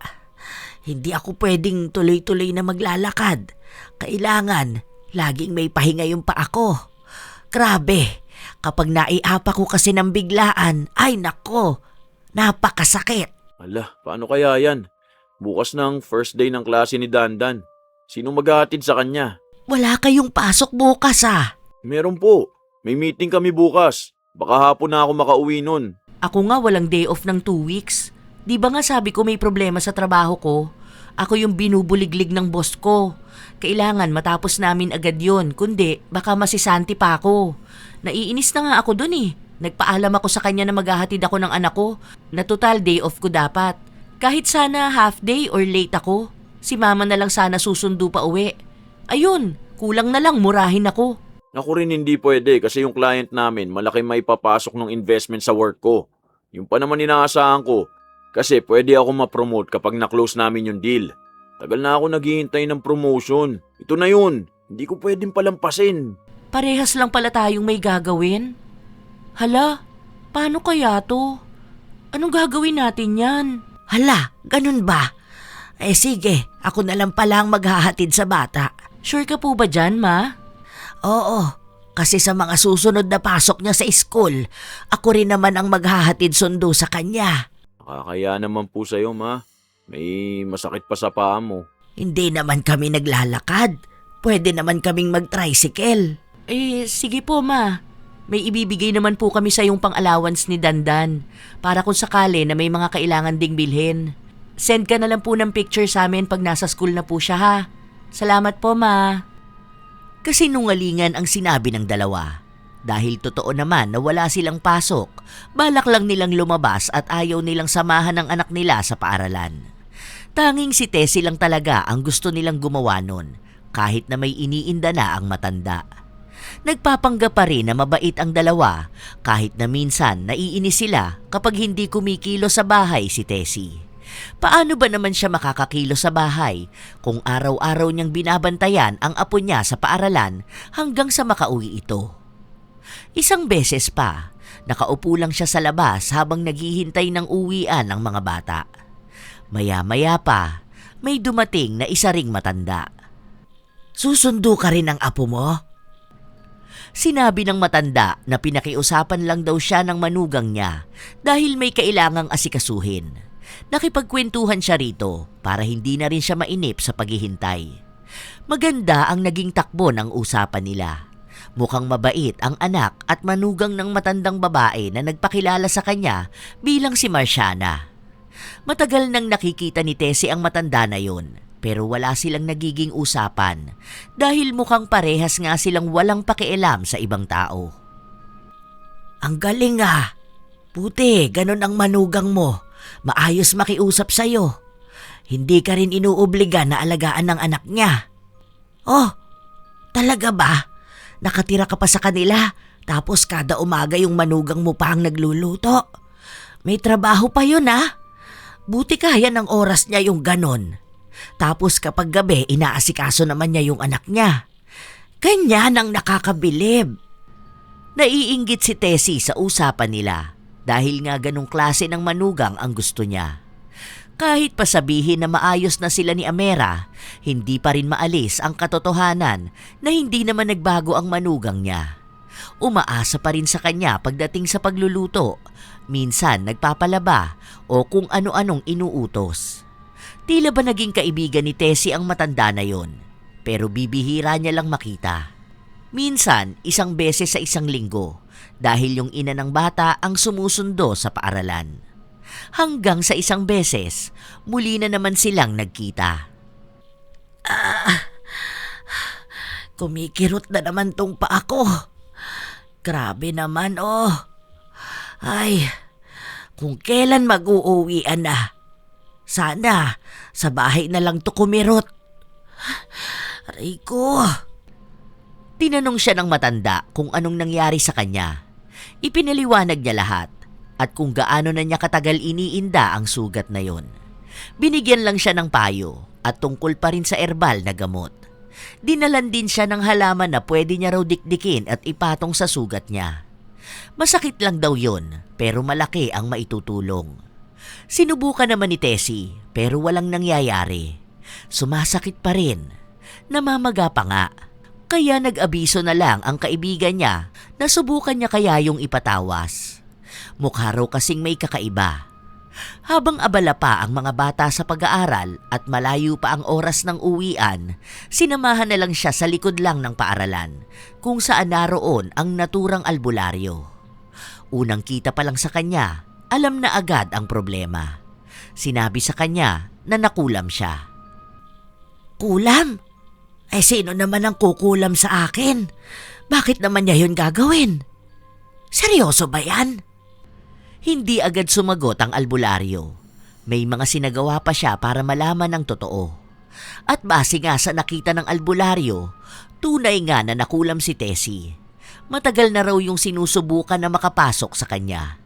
Hindi ako pwedeng tuloy-tuloy na maglalakad. Kailangan laging may pahinga yung paa ko. Grabe, kapag naiapa ko kasi ng biglaan, ay nako, napakasakit. Ala, paano kaya yan? Bukas ng first day ng klase ni Dandan. Sino maghahatid sa kanya? Wala kayong pasok bukas Meron po. May meeting kami bukas. Baka hapon na ako makauwi nun. Ako nga walang day off ng 2 weeks. Di ba nga sabi ko may problema sa trabaho ko? Ako yung binubuliglig ng boss ko. Kailangan matapos namin agad yon, kundi baka masisanti pa ako. Naiinis na nga ako dun eh. Nagpaalam ako sa kanya na maghahatid ako ng anak ko, na total day off ko dapat. Kahit sana half day or late ako, si mama na lang sana susundo pa uwi. Ayun, kulang na lang murahin ako. Ako rin hindi pwede kasi yung client namin malaki maipapasok ng investment sa work ko. Yung pa naman inaasahan ko kasi pwede ako ma-promote kapag na-close namin yung deal. Tagal na ako naghihintay ng promotion. Ito na yun. Hindi ko pwedeng palampasin. Parehas lang pala tayong may gagawin. Hala, paano kaya to? Anong gagawin natin yan? Hala, ganun ba? Sige, ako na lang pala ang maghahatid sa bata. Sure ka po ba dyan, ma? Oo, kasi sa mga susunod na pasok niya sa school, ako rin naman ang maghahatid sundo sa kanya. Nakakaya naman po sa'yo, ma. May masakit pa sa paa mo. Hindi naman kami naglalakad. Pwede naman kaming mag-tricycle. Sige po, ma. May ibibigay naman po kami sa yung pang-allowance ni Dandan para kung sakali na may mga kailangan ding bilhin. Send ka na lang po ng picture sa amin pag nasa school na po siya, ha? Salamat po, ma. Kasinungalingan ang sinabi ng dalawa. Dahil totoo naman na wala silang pasok, balak lang nilang lumabas at ayaw nilang samahan ng anak nila sa paaralan. Tanging si Tessie lang talaga ang gusto nilang gumawa nun, kahit na may iniinda na ang matanda. Nagpapanggap pa rin na mabait ang dalawa kahit na minsan naiinis sila kapag hindi kumikilo sa bahay si Tessie. Paano ba naman siya makakakilo sa bahay kung araw-araw niyang binabantayan ang apo niya sa paaralan hanggang sa makauwi ito? Isang beses pa, nakaupo lang siya sa labas habang naghihintay ng uwian ng mga bata. Maya-maya pa, may dumating na isa ring matanda. Susundo ka rin ng apo mo? Sinabi ng matanda na pinakiusapan lang daw siya ng manugang niya dahil may kailangang asikasuhin. Nakipagkwentuhan siya rito para hindi na rin siya mainip sa paghihintay. Maganda ang naging takbo ng usapan nila. Mukhang mabait ang anak at manugang ng matandang babae na nagpakilala sa kanya bilang si Marciana. Matagal nang nakikita ni Tessie ang matanda na yon. Pero wala silang nagiging usapan dahil mukhang parehas nga silang walang pakialam sa ibang tao. Ang galing ah! Puti, ganun ang manugang mo. Maayos makiusap sa'yo. Hindi ka rin inuobliga na alagaan ng anak niya. Oh, talaga ba? Nakatira ka pa sa kanila tapos kada umaga yung manugang mo pa ang nagluluto. May trabaho pa yun ah. Buti kaya ng oras niya yung ganon. Tapos kapag gabi, inaasikaso naman niya yung anak niya. Ganyan ang nakakabilib. Naiinggit si Tessie sa usapan nila dahil nga ganong klase ng manugang ang gusto niya. Kahit pasabihin na maayos na sila ni Amera, hindi pa rin maalis ang katotohanan na hindi naman nagbago ang manugang niya. Umaasa pa rin sa kanya pagdating sa pagluluto, minsan nagpapalaba o kung ano-anong inuutos. Tila ba naging kaibigan ni Tessie ang matanda na yon, pero bibihira niya lang makita. Minsan, isang beses sa isang linggo, dahil yung ina ng bata ang sumusundo sa paaralan. Hanggang sa isang beses, muli na naman silang nagkita. Kumikirot na naman tong paa ko. Grabe naman oh. Ay, kung kailan mag-uuwian na. Sana, sa bahay na lang to kumirot. Aray ko. Tinanong siya ng matanda kung anong nangyari sa kanya. Ipinaliwanag niya lahat at kung gaano na niya katagal iniinda ang sugat na yon. Binigyan lang siya ng payo at tungkol pa rin sa herbal na gamot. Dinalan din siya ng halaman na pwede niya raw dikdikin at ipatong sa sugat niya. Masakit lang daw yon, pero malaki ang maitutulong. Sinubukan naman ni Tessie pero walang nangyayari. Sumasakit pa rin. Namamaga pa nga. Kaya nag-abiso na lang ang kaibigan niya na subukan niya kaya yung ipatawas. Mukha raw kasing may kakaiba. Habang abala pa ang mga bata sa pag-aaral at malayo pa ang oras ng uwian, sinamahan na lang siya sa likod lang ng paaralan kung saan naroon ang naturang albularyo. Unang kita pa lang sa kanya, alam na agad ang problema. Sinabi sa kanya na nakulam siya. Kulam? Eh sino naman ang kukulam sa akin? Bakit naman niya yun gagawin? Seryoso ba yan? Hindi agad sumagot ang albularyo. May mga sinagawa pa siya para malaman ang totoo. At base nga sa nakita ng albularyo, tunay nga na nakulam si Tessie. Matagal na raw yung sinusubukan na makapasok sa kanya.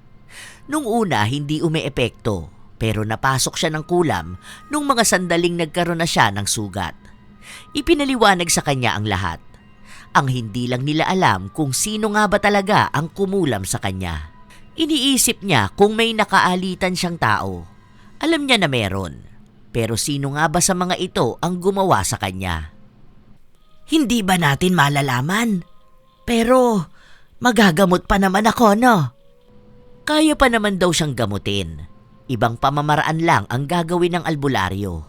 Nung una, hindi umeepekto, pero napasok siya ng kulam nung mga sandaling nagkaroon na siya ng sugat. Ipinaliwanag sa kanya ang lahat. Ang hindi lang nila alam kung sino nga ba talaga ang kumulam sa kanya. Iniisip niya kung may nakaalitan siyang tao. Alam niya na meron. Pero sino nga ba sa mga ito ang gumawa sa kanya? Hindi ba natin malalaman? Pero magagamot pa naman ako, no? Kaya pa naman daw siyang gamutin. Ibang pamamaraan lang ang gagawin ng albularyo.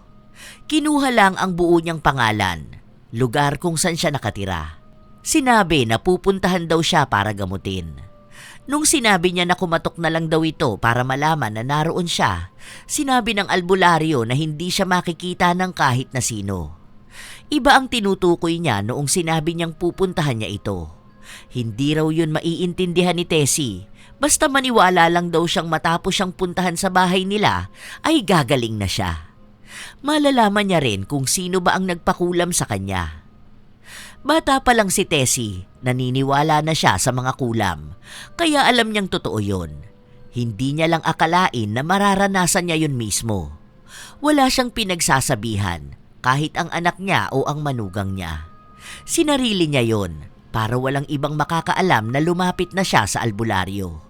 Kinuha lang ang buo niyang pangalan, lugar kung saan siya nakatira. Sinabi na pupuntahan daw siya para gamutin. Nung sinabi niya na kumatok na lang daw ito para malaman na naroon siya, sinabi ng albularyo na hindi siya makikita ng kahit na sino. Iba ang tinutukoy niya noong sinabi niyang pupuntahan niya ito. Hindi raw yun maiintindihan ni Tessie, basta maniwala lang daw siyang matapos siyang puntahan sa bahay nila ay gagaling na siya. Malalaman niya rin kung sino ba ang nagpakulam sa kanya. Bata pa lang si Tessie, naniniwala na siya sa mga kulam, kaya alam niyang totoo yun. Hindi niya lang akalain na mararanasan niya yun mismo. Wala siyang pinagsasabihan, kahit ang anak niya o ang manugang niya. Sinarili niya yun, para walang ibang makakaalam na lumapit na siya sa albularyo.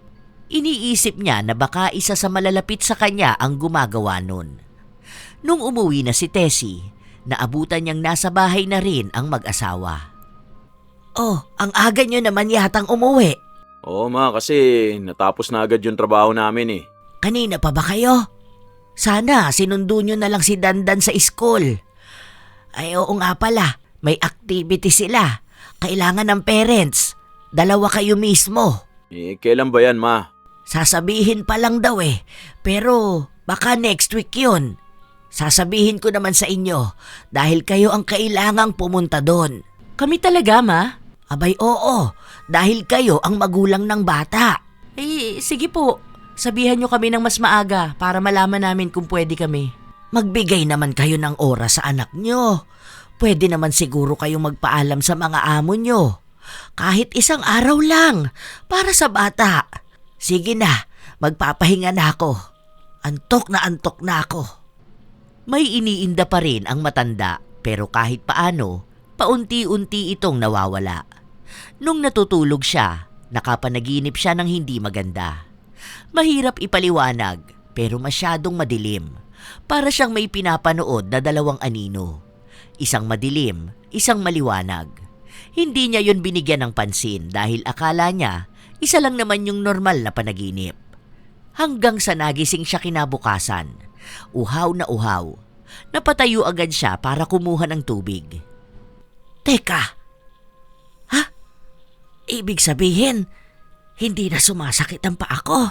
Iniisip niya na baka isa sa malalapit sa kanya ang gumagawa nun. Nung umuwi na si Tessie, naabutan niyang nasa bahay na rin ang mag-asawa. Oh, ang aga niyo naman yatang umuwi. Oo ma, kasi natapos na agad yung trabaho namin eh. Kanina pa ba kayo? Sana sinundo niyo na lang si Dandan sa school. Ay oo nga pala, may activity sila. Kailangan ng parents. 2 kayo mismo. Eh, kailan ba yan ma? Sasabihin pa lang daw eh. Pero baka next week yun. Sasabihin ko naman sa inyo dahil kayo ang kailangang pumunta doon. Kami talaga, ma? Abay oo, dahil kayo ang magulang ng bata. Eh, sige po. Sabihan niyo kami ng mas maaga para malaman namin kung pwede kami. Magbigay naman kayo ng oras sa anak nyo. Pwede naman siguro kayong magpaalam sa mga amo nyo. Kahit 1 araw lang, para sa bata. Sige na, magpapahinga na ako. Antok na ako. May iniinda pa rin ang matanda, pero kahit paano, paunti-unti itong nawawala. Nung natutulog siya, nakapanaginip siya ng hindi maganda. Mahirap ipaliwanag, pero masyadong madilim. Para siyang may pinapanood na 2 anino. Isang madilim, isang maliwanag. Hindi niya yun binigyan ng pansin dahil akala niya isa lang naman yung normal na panaginip. Hanggang sa nagising siya kinabukasan. Uhaw na uhaw. Napatayo agad siya para kumuha ng tubig. Teka, ha? Ibig sabihin, hindi na sumasakit ang paa ko.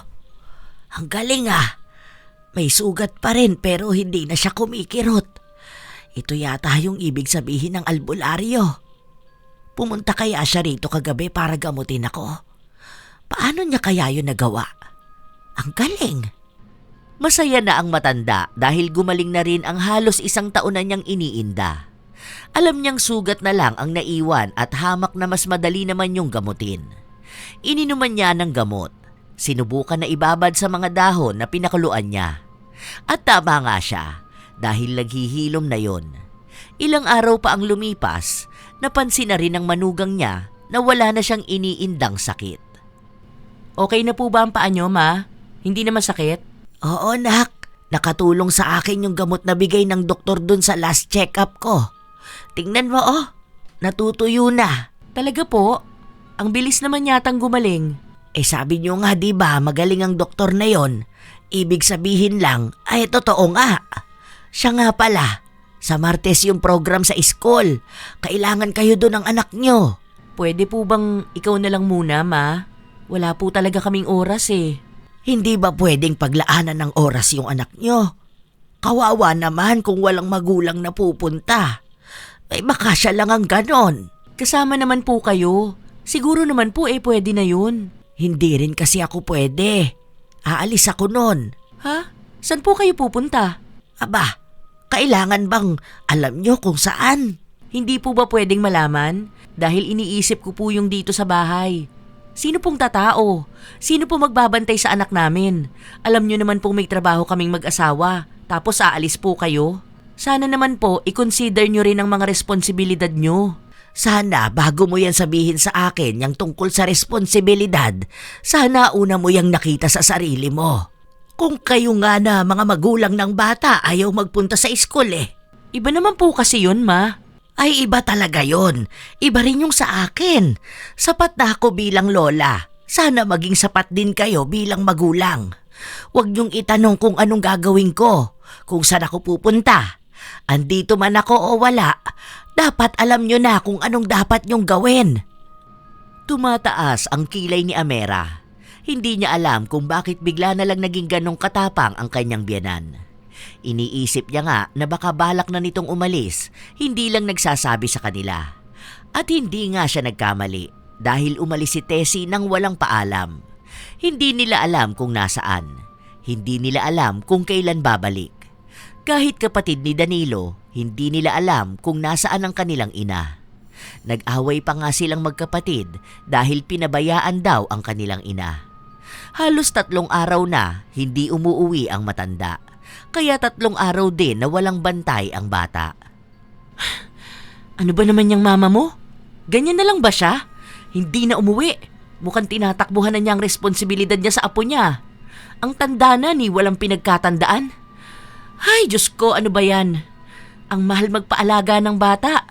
Ang galing ah. May sugat pa rin pero hindi na siya kumikirot. Ito yata yung ibig sabihin ng albularyo. Pumunta kaya siya rito kagabi para gamutin ako? Paano niya kaya yun nagawa? Ang galing. Masaya na ang matanda dahil gumaling na rin ang halos 1 taon na niyang iniinda. Alam niyang sugat na lang ang naiwan at hamak na mas madali naman yung gamutin. Ininuman niya ng gamot. Sinubukan na ibabad sa mga dahon na pinakuluan niya. At tama nga siya dahil naghihilom na yon. Ilang araw pa ang lumipas, napansin na rin ng manugang niya na wala na siyang iniindang sakit. Okay na po ba ang paa niyo, ma? Hindi na masakit? Oo, nak. Nakatulong sa akin yung gamot na bigay ng doktor dun sa last check-up ko. Tingnan mo, oh. Natutuyo na. Talaga po? Ang bilis naman yatang gumaling. Eh sabi niyo nga, di ba, magaling ang doktor na yon. Ibig sabihin lang, ay totoo nga. Siya nga pala, sa Martes yung program sa school. Kailangan kayo dun ng anak niyo. Pwede po bang ikaw na lang muna, ma? Wala po talaga kaming oras eh. Hindi ba pwedeng paglaanan ng oras yung anak nyo? Kawawa naman kung walang magulang na pupunta. Ay baka siya lang ang ganon. Kasama naman po kayo. Siguro naman po pwede na yun. Hindi rin kasi ako pwede. Aalis ako nun. Ha? Saan po kayo pupunta? Aba, kailangan bang alam nyo kung saan? Hindi po ba pwedeng malaman? Dahil iniisip ko po yung dito sa bahay. Sino pong tatao? Sino po magbabantay sa anak namin? Alam nyo naman pong may trabaho kaming mag-asawa. Tapos aalis po kayo? Sana naman po i-consider nyo rin ang mga responsibilidad nyo. Sana bago mo yan sabihin sa akin yung tungkol sa responsibilidad, sana una mo yang nakita sa sarili mo. Kung kayo nga na mga magulang ng bata ayaw magpunta sa school Iba naman po kasi yun, ma. Ay iba talaga yon. Iba rin yung sa akin. Sapat na ako bilang lola. Sana maging sapat din kayo bilang magulang. Huwag niyong itanong kung anong gagawin ko, kung saan ako pupunta. Andito man ako o wala, dapat alam niyo na kung anong dapat niyong gawin. Tumataas ang kilay ni Amera. Hindi niya alam kung bakit bigla na lang naging ganong katapang ang kanyang biyanan. Iniisip niya nga na baka balak na nitong umalis, hindi lang nagsasabi sa kanila. At hindi nga siya nagkamali dahil umalis si Tessie nang walang paalam. Hindi nila alam kung nasaan. Hindi nila alam kung kailan babalik. Kahit kapatid ni Danilo, hindi nila alam kung nasaan ang kanilang ina. Nag-away pa nga silang magkapatid dahil pinabayaan daw ang kanilang ina. Halos 3 araw na hindi umuuwi ang matanda. Kaya 3 araw din na walang bantay ang bata. Ano ba naman yung mama mo? Ganyan na lang ba siya? Hindi na umuwi. Mukhang tinatakbuhan na niya ang responsibilidad niya sa apo niya. Ang tanda na ni walang pinagkatandaan. Ay, Diyos ko, ano ba yan? Ang mahal magpaalaga ng bata.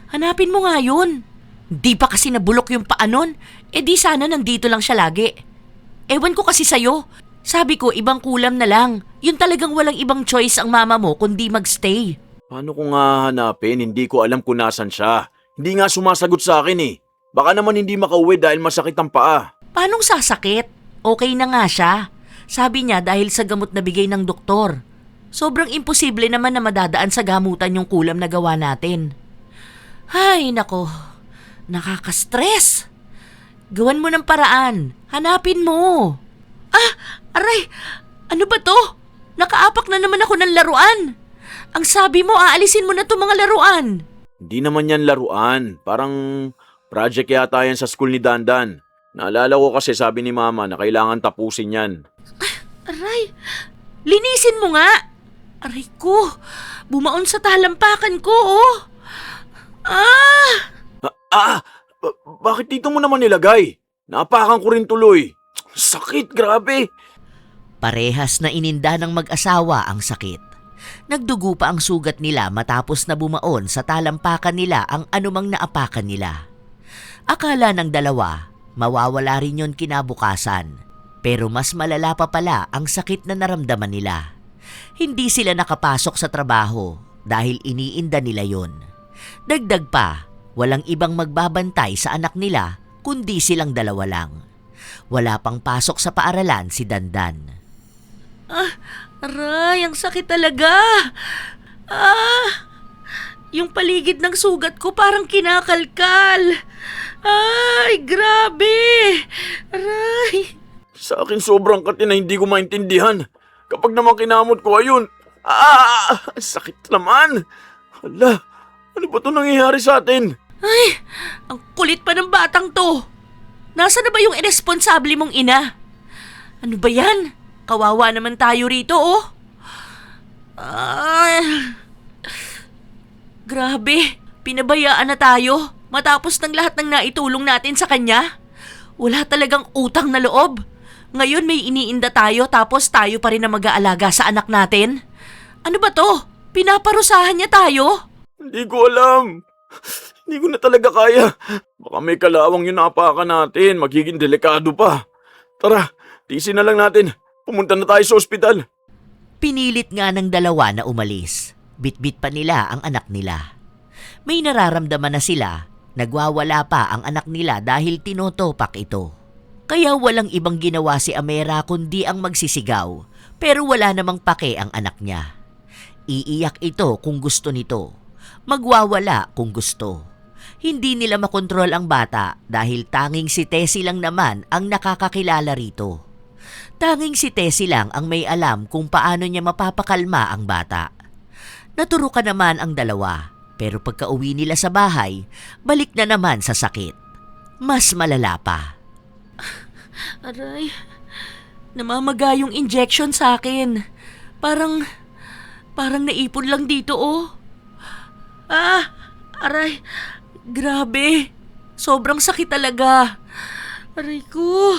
Hanapin mo nga yun. Di pa kasi nabulok yung paanon. Di sana nandito lang siya lagi. Ewan ko kasi sa'yo. Sabi ko, ibang kulam na lang. Yun talagang walang ibang choice ang mama mo kundi magstay. Paano ko nga hanapin? Hindi ko alam kung nasan siya. Hindi nga sumasagot sa akin Baka naman hindi makauwi dahil masakit ang paa. Paanong sasakit? Okay na nga siya. Sabi niya dahil sa gamot na bigay ng doktor. Sobrang imposible naman na madadaan sa gamutan yung kulam na gawa natin. Ay, nako. Nakaka-stress. Gawan mo ng paraan. Hanapin mo. Aray! Ano ba to? Nakaapak na naman ako ng laruan. Ang sabi mo, aalisin mo na to mga laruan. Hindi naman yan laruan. Parang project yata yan sa school ni Dandan. Naalala ko kasi sabi ni Mama na kailangan tapusin yan. Aray! Linisin mo nga! Aray ko! Bumaon sa talampakan ko, oh! Bakit dito mo naman nilagay? Napakan ko rin tuloy. Sakit, grabe! Parehas na ininda ng mag-asawa ang sakit. Nagdugo pa ang sugat nila matapos na bumaon sa talampakan nila ang anumang naapakan nila. Akala ng dalawa, mawawala rin yon kinabukasan. Pero mas malala pa pala ang sakit na naramdaman nila. Hindi sila nakapasok sa trabaho dahil iniinda nila yon. Dagdag pa, walang ibang magbabantay sa anak nila kundi silang dalawa lang. Wala pang pasok sa paaralan si Dandan. Aray, ang sakit talaga. Yung paligid ng sugat ko parang kinakalkal. Ay, grabe. Aray. Sa akin sobrang kati na hindi ko maintindihan. Kapag naman kinamot ko ayun. Sakit naman. Hala, ano ba ito nangyayari sa atin? Ay, ang kulit pa ng batang to. Nasaan na ba yung iresponsable mong ina? Ano ba yan? Kawawa naman tayo rito, oh. Ay, grabe, pinabayaan na tayo matapos ng lahat ng naitulong natin sa kanya. Wala talagang utang na loob. Ngayon may iniinda tayo tapos tayo pa rin na mag-aalaga sa anak natin. Ano ba to? Pinaparusahan niya tayo? Hindi ko alam. Hindi ko na talaga kaya. Baka may kalawang yung napakan natin. Magiging delikado pa. Tara, tiisin na lang natin. Pumunta na tayo sa ospital. Pinilit nga ng dalawa na umalis. Bitbit pa nila ang anak nila. May nararamdaman na sila. Nagwawala pa ang anak nila dahil tinotopak ito. Kaya walang ibang ginawa si Amera kundi ang magsisigaw. Pero wala namang pake ang anak niya. Iiyak ito kung gusto nito. Magwawala kung gusto. Hindi nila makontrol ang bata dahil tanging si Tessie lang naman ang nakakakilala rito. Tanging si Tessie lang ang may alam kung paano niya mapapakalma ang bata. Naturukan naman ang dalawa, pero pagka-uwi nila sa bahay, balik na naman sa sakit. Mas malala pa. Aray, namamaga yung injection sa akin. Parang naipon lang dito oh. Aray, grabe. Sobrang sakit talaga. Aray ko.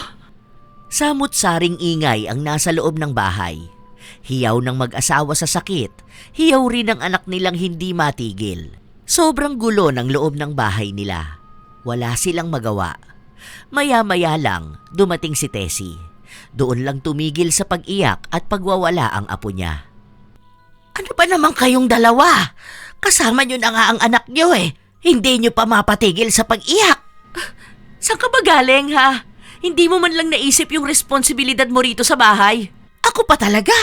Samut-saring ingay ang nasa loob ng bahay. Hiyaw ng mag-asawa sa sakit, hiyaw rin ang anak nilang hindi matigil. Sobrang gulo ng loob ng bahay nila. Wala silang magawa. Maya-maya lang, dumating si Tessie. Doon lang tumigil sa pag-iyak at pagwawala ang apo niya. Ano ba naman kayong dalawa? Kasama nyo na nga ang anak nyo eh. Hindi nyo pa mapatigil sa pag-iyak. Saan ka ba galing ha? Hindi mo man lang naisip yung responsibilidad mo rito sa bahay. Ako pa talaga?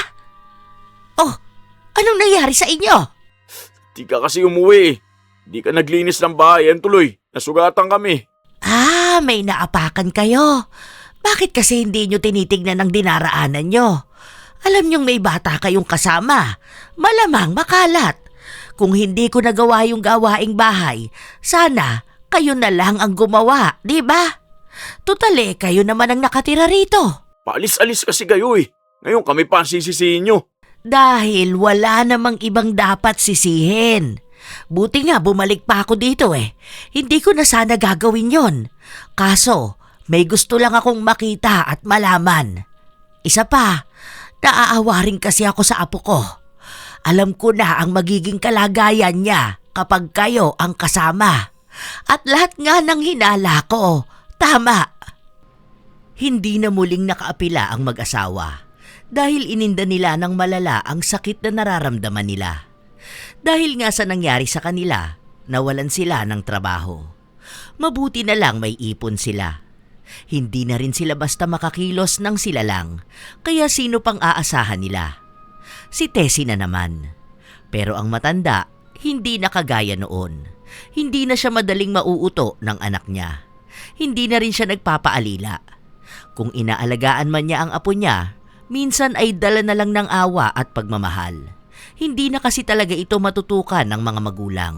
Oh, anong nangyari sa inyo? Di ka kasi umuwi. Di ka naglinis ng bahayan tuloy. Nasugatan kami. May naapakan kayo. Bakit kasi hindi nyo tinitignan ang dinaraanan nyo? Alam nyong may bata kayong kasama. Malamang makalat. Kung hindi ko nagawa yung gawaing bahay, sana kayo na lang ang gumawa, di ba? Tutali, kayo naman ang nakatira rito. Paalis-alis kasi kayo eh. Ngayon kami pa ang sisisihin nyo. Dahil wala namang ibang dapat sisihin. Buti nga bumalik pa ako dito eh. Hindi ko na sana gagawin yon. Kaso, may gusto lang akong makita at malaman. Isa pa, naaawa rin kasi ako sa apo ko. Alam ko na ang magiging kalagayan niya kapag kayo ang kasama. At lahat nga ng hinala ko, tama. Hindi na muling nakaapila ang mag-asawa dahil ininda nila ng malala ang sakit na nararamdaman nila. Dahil nga sa nangyari sa kanila, nawalan sila ng trabaho. Mabuti na lang may ipon sila. Hindi na rin sila basta makakilos ng sila lang, kaya sino pang aasahan nila? Si Tessie na naman. Pero ang matanda, hindi na kagaya noon. Hindi na siya madaling mauuto ng anak niya. Hindi na rin siya nagpapaalila. Kung inaalagaan man niya ang apo niya, minsan ay dala na lang ng awa at pagmamahal. Hindi na kasi talaga ito matutukan ng mga magulang.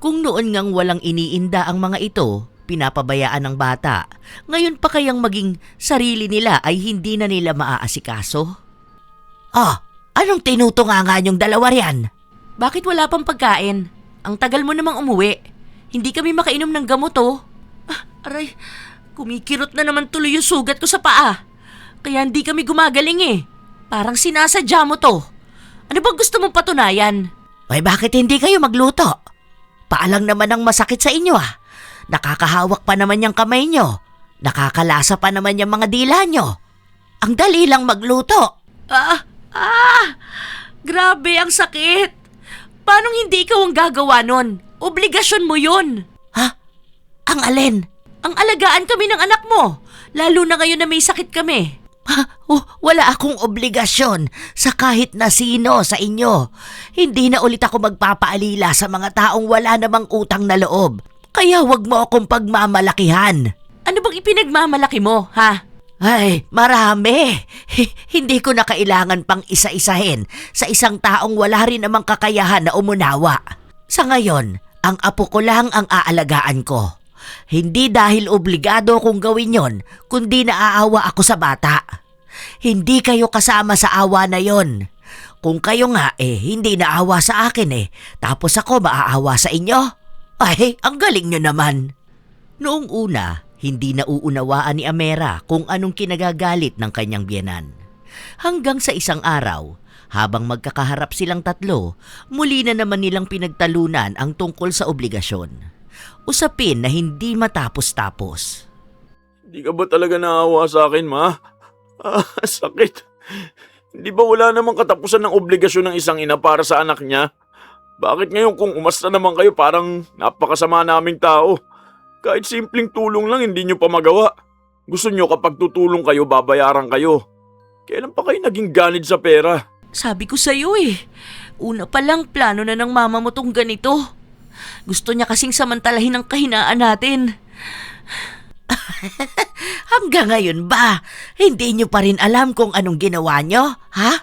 Kung noon ngang walang iniinda ang mga ito, pinapabayaan ng bata, ngayon pa kayang maging sarili nila ay hindi na nila maaasikaso? Anong tinutunganga niyong dalawa riyan? Bakit wala pang pagkain? Ang tagal mo namang umuwi. Hindi kami makainom ng gamot oh. Aray, kumikirot na naman tuloy yung sugat ko sa paa. Kaya hindi kami gumagaling eh. Parang sinasadya mo to. Ano bang gusto mong patunayan? Ay bakit hindi kayo magluto? Paalang naman ang masakit sa inyo ah. Nakakahawak pa naman yung kamay nyo. Nakakalasa pa naman yung mga dila nyo. Ang dali lang magluto. Grabe ang sakit. Paano hindi ikaw ang gagawa nun? Obligasyon mo yun. Ang alin? Ang alagaan kami ng anak mo. Lalo na ngayon na may sakit kami. Wala akong obligasyon sa kahit na sino sa inyo. Hindi na ulit ako magpapaalila sa mga taong wala namang utang na loob. Kaya wag mo akong pagmamalakihan. Ano bang ipinagmamalaki mo, ha? Ay, marami. Hindi ko na kailangan pang isa-isahin sa isang taong wala rin namang kakayahan na umunawa. Sa ngayon, ang apo ko lang ang aalagaan ko. Hindi dahil obligado kong gawin yon, kundi naaawa ako sa bata. Hindi kayo kasama sa awa na yon. Kung kayo nga hindi naawa sa akin tapos ako maaawa sa inyo? Ay, ang galing nyo naman. Noong una, hindi nauunawaan ni Amera kung anong kinagagalit ng kanyang biyenan. Hanggang sa isang araw, habang magkakaharap silang tatlo, muli na naman nilang pinagtalunan ang tungkol sa obligasyon. Usapin na hindi matapos-tapos. Di ka ba talaga naawa sa akin, ma? Sakit. Hindi ba wala namang katapusan ng obligasyon ng isang ina para sa anak niya? Bakit ngayon kung umasta naman kayo parang napakasama naming tao? Kahit simpleng tulong lang hindi nyo pa magawa. Gusto nyo kapag tutulong kayo, babayaran kayo. Kailan pa kayo naging ganid sa pera? Sabi ko sa'yo eh. Una pa lang plano na ng mama mo tong ganito. Gusto niya kasing samantalahin ang kahinaan natin. Hanggang ngayon ba, hindi nyo pa rin alam kung anong ginawa nyo, ha?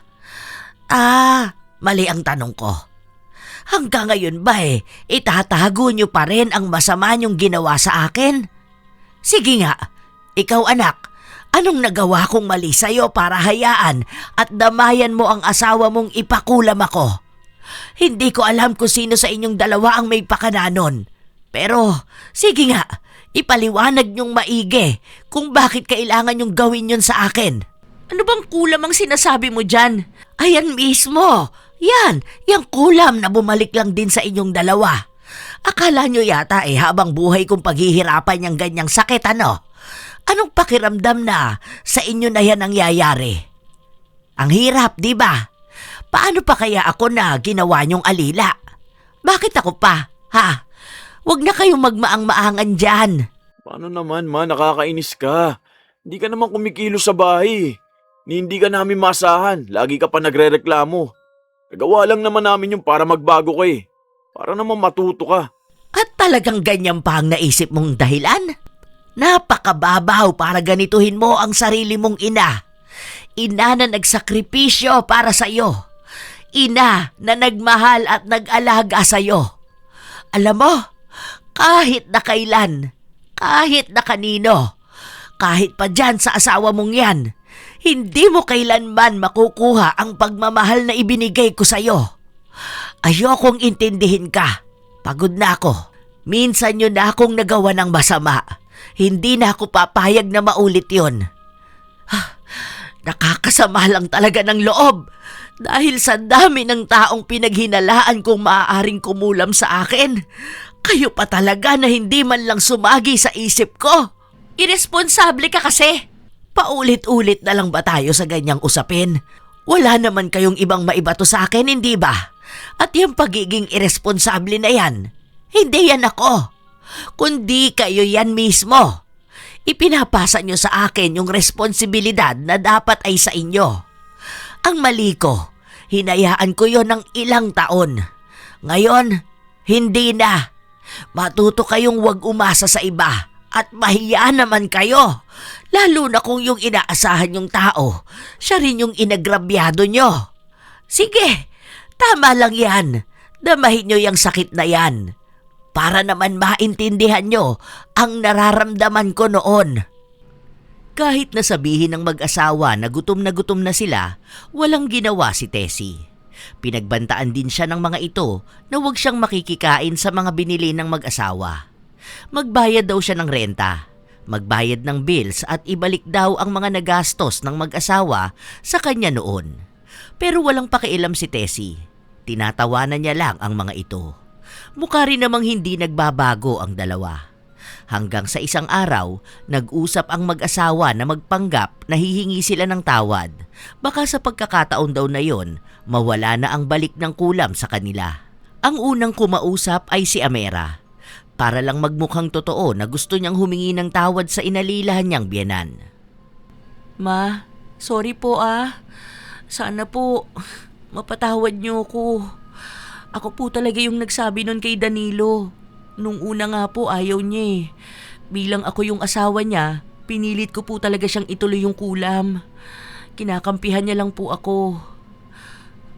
Mali ang tanong ko. Hanggang ngayon ba itatago nyo pa rin ang masama nyong ginawa sa akin? Sige nga, ikaw anak, anong nagawa kong mali sa'yo para hayaan at damayan mo ang asawa mong ipakulam ako? Hindi ko alam kung sino sa inyong dalawa ang may pakananon. Pero, sige nga, ipaliwanag nyong maigi kung bakit kailangan nyong gawin yun sa akin. Ano bang kulam ang sinasabi mo dyan? Ayan mismo. Yan, yung kulam na bumalik lang din sa inyong dalawa. Akala nyo yata habang buhay kong paghihirapan yung ganyang sakit, ano? Anong pakiramdam na sa inyo na yan ang yayari? Ang hirap, di ba? Paano pa kaya ako na ginawa nyong alila? Bakit ako pa, ha? Huwag na kayong magmaang-maangan dyan. Paano naman, ma? Nakakainis ka. Hindi ka naman kumikilos sa bahay. Ni hindi ka namin masahan. Lagi ka pa nagrereklamo. Nagawa lang naman namin yung para magbago ka eh. Para naman matuto ka. At talagang ganyan pa ang naisip mong dahilan? Napakababaw para ganituhin mo ang sarili mong ina. Ina na nagsakripisyo para sa'yo. Ina na nagmahal at nag-alaga sa'yo. Alam mo, kahit na kailan, kahit na kanino, kahit pa dyan sa asawa mong yan, hindi mo kailanman makukuha ang pagmamahal na ibinigay ko sa'yo. Ayokong intindihin ka. Pagod na ako. Minsan yun na akong nagawa ng masama. Hindi na ako papayag na maulit yun. Nakakasama lang talaga ng loob. Dahil sa dami ng taong pinaghinalaan kong maaaring kumulam sa akin, kayo pa talaga na hindi man lang sumagi sa isip ko. Iresponsable ka kasi. Paulit-ulit na lang ba tayo sa ganyang usapin? Wala naman kayong ibang maibato sa akin, hindi ba? At yung pagiging iresponsable na yan, hindi yan ako. Kundi kayo yan mismo. Ipinapasa nyo sa akin yung responsibilidad na dapat ay sa inyo. Ang mali ko, hinayaan ko yon ng ilang taon. Ngayon, hindi na. Matuto kayong wag umasa sa iba at mahiya naman kayo. Lalo na kung yung inaasahan yung tao, siya rin yung inagrabyado nyo. Sige, tama lang yan. Damahin nyo yung sakit na yan. Para naman maintindihan nyo ang nararamdaman ko noon. Kahit nasabihin ng mag-asawa na gutom na sila, walang ginawa si Tessie. Pinagbantaan din siya ng mga ito na huwag siyang makikikain sa mga binili ng mag-asawa. Magbayad daw siya ng renta, magbayad ng bills at ibalik daw ang mga nagastos ng mag-asawa sa kanya noon. Pero walang pakialam si Tessie. Tinatawanan niya lang ang mga ito. Mukha rin namang hindi nagbabago ang dalawa. Hanggang sa isang araw, nag-usap ang mag-asawa na magpanggap na hihingi sila ng tawad. Baka sa pagkakataon daw na yon, mawala na ang balik ng kulam sa kanila. Ang unang kumausap ay si Amera. Para lang magmukhang totoo na gusto niyang humingi ng tawad sa inalilahan niyang biyenan. Ma, sorry po Sana po, mapatawad niyo ko. Ako po talaga yung nagsabi nun kay Danilo. Nung una nga po ayaw niya eh. Bilang ako yung asawa niya, pinilit ko po talaga siyang ituloy yung kulam. Kinakampihan niya lang po ako.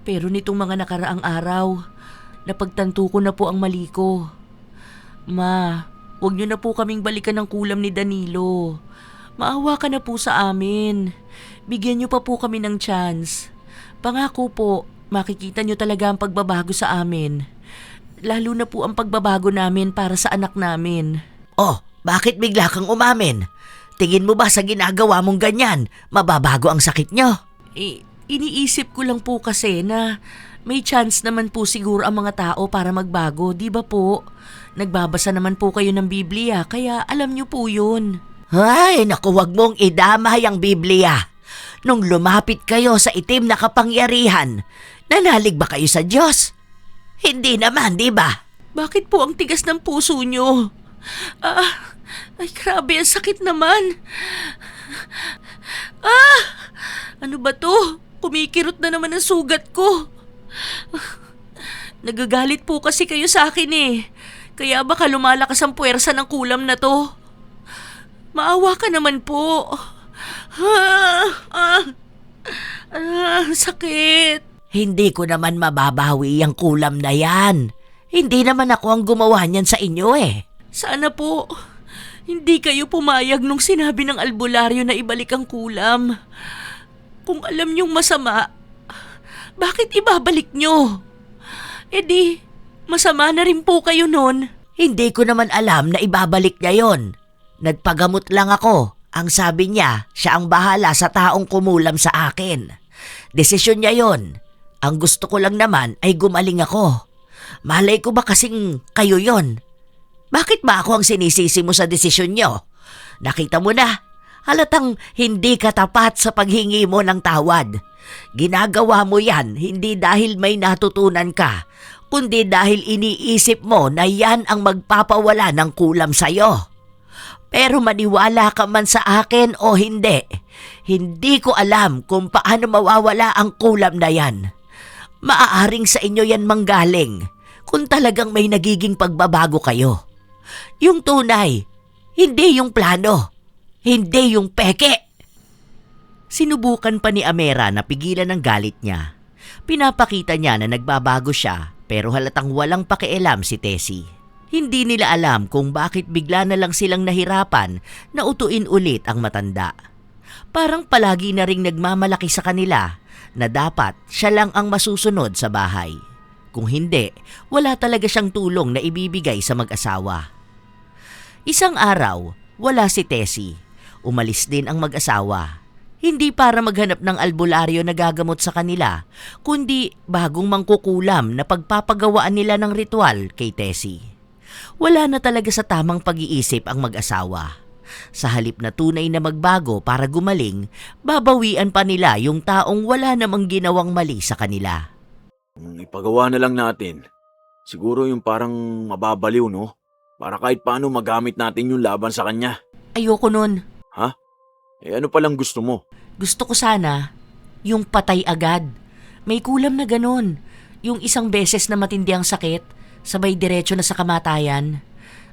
Pero nitong mga nakaraang araw, napagtanto ko na po ang mali ko. Ma, huwag niyo na po kaming balikan ng kulam ni Danilo. Maawa ka na po sa amin. Bigyan niyo pa po kami ng chance. Pangako po, makikita niyo talaga ang pagbabago sa amin. Lalo na po ang pagbabago namin para sa anak namin. Oh, bakit bigla kang umamin? Tingin mo ba sa ginagawa mong ganyan, mababago ang sakit nyo? Iniisip ko lang po kasi na may chance naman po siguro ang mga tao para magbago, di ba po? Nagbabasa naman po kayo ng Biblia, kaya alam niyo po yun. Ay, naku, wag mong idamay ang Biblia. Nung lumapit kayo sa itim na kapangyarihan, nanalig ba kayo sa Diyos? Hindi naman, di ba? Bakit po ang tigas ng puso niyo? Ay grabe, ang sakit naman. Ano ba to? Kumikirot na naman ang sugat ko. Nagagalit po kasi kayo sa akin eh. Kaya baka lumalakas ang puwersa ng kulam na to. Maawa ka naman po. Sakit. Hindi ko naman mababawi ang kulam na yan. Hindi naman ako ang gumawa niyan sa inyo eh. Sana po, hindi kayo pumayag nung sinabi ng albularyo na ibalik ang kulam. Kung alam niyong masama, bakit ibabalik niyo? E di, masama na rin po kayo nun. Hindi ko naman alam na ibabalik niya yon. Nagpagamot lang ako. Ang sabi niya, siya ang bahala sa taong kumulam sa akin. Desisyon niya yon. Ang gusto ko lang naman ay gumaling ako. Malay ko ba kasing kayo yon? Bakit ba ako ang sinisisi mo sa desisyon niyo? Nakita mo na, halatang hindi ka tapat sa paghingi mo ng tawad. Ginagawa mo yan hindi dahil may natutunan ka, kundi dahil iniisip mo na yan ang magpapawala ng kulam sa'yo. Pero maniwala ka man sa akin o hindi, hindi ko alam kung paano mawawala ang kulam na yan. Maaaring sa inyo yan manggaling kung talagang may nagiging pagbabago kayo. Yung tunay, hindi yung plano, hindi yung peke. Sinubukan pa ni Amera na pigilan ang galit niya. Pinapakita niya na nagbabago siya pero halatang walang pakialam si Tessie. Hindi nila alam kung bakit bigla na lang silang nahirapan na utuin ulit ang matanda. Parang palagi na ring nagmamalaki sa kanila na dapat siya lang ang masusunod sa bahay. Kung hindi, wala talaga siyang tulong na ibibigay sa mag-asawa. Isang araw, wala si Tessie. Umalis din ang mag-asawa. Hindi para maghanap ng albularyo na gagamot sa kanila, kundi bagong mangkukulam na pagpapagawaan nila ng ritual kay Tessie. Wala na talaga sa tamang pag-iisip ang mag-asawa. Sa halip na tunay na magbago para gumaling, babawian pa nila yung taong wala namang ginawang mali sa kanila. Ipagawa na lang natin. Siguro yung parang mababaliw, no? Para kahit paano magamit natin yung laban sa kanya. Ayoko nun. Ha? Ano palang gusto mo? Gusto ko sana, yung patay agad. May kulam na ganun. Yung isang beses na matindi ang sakit, sabay diretso na sa kamatayan.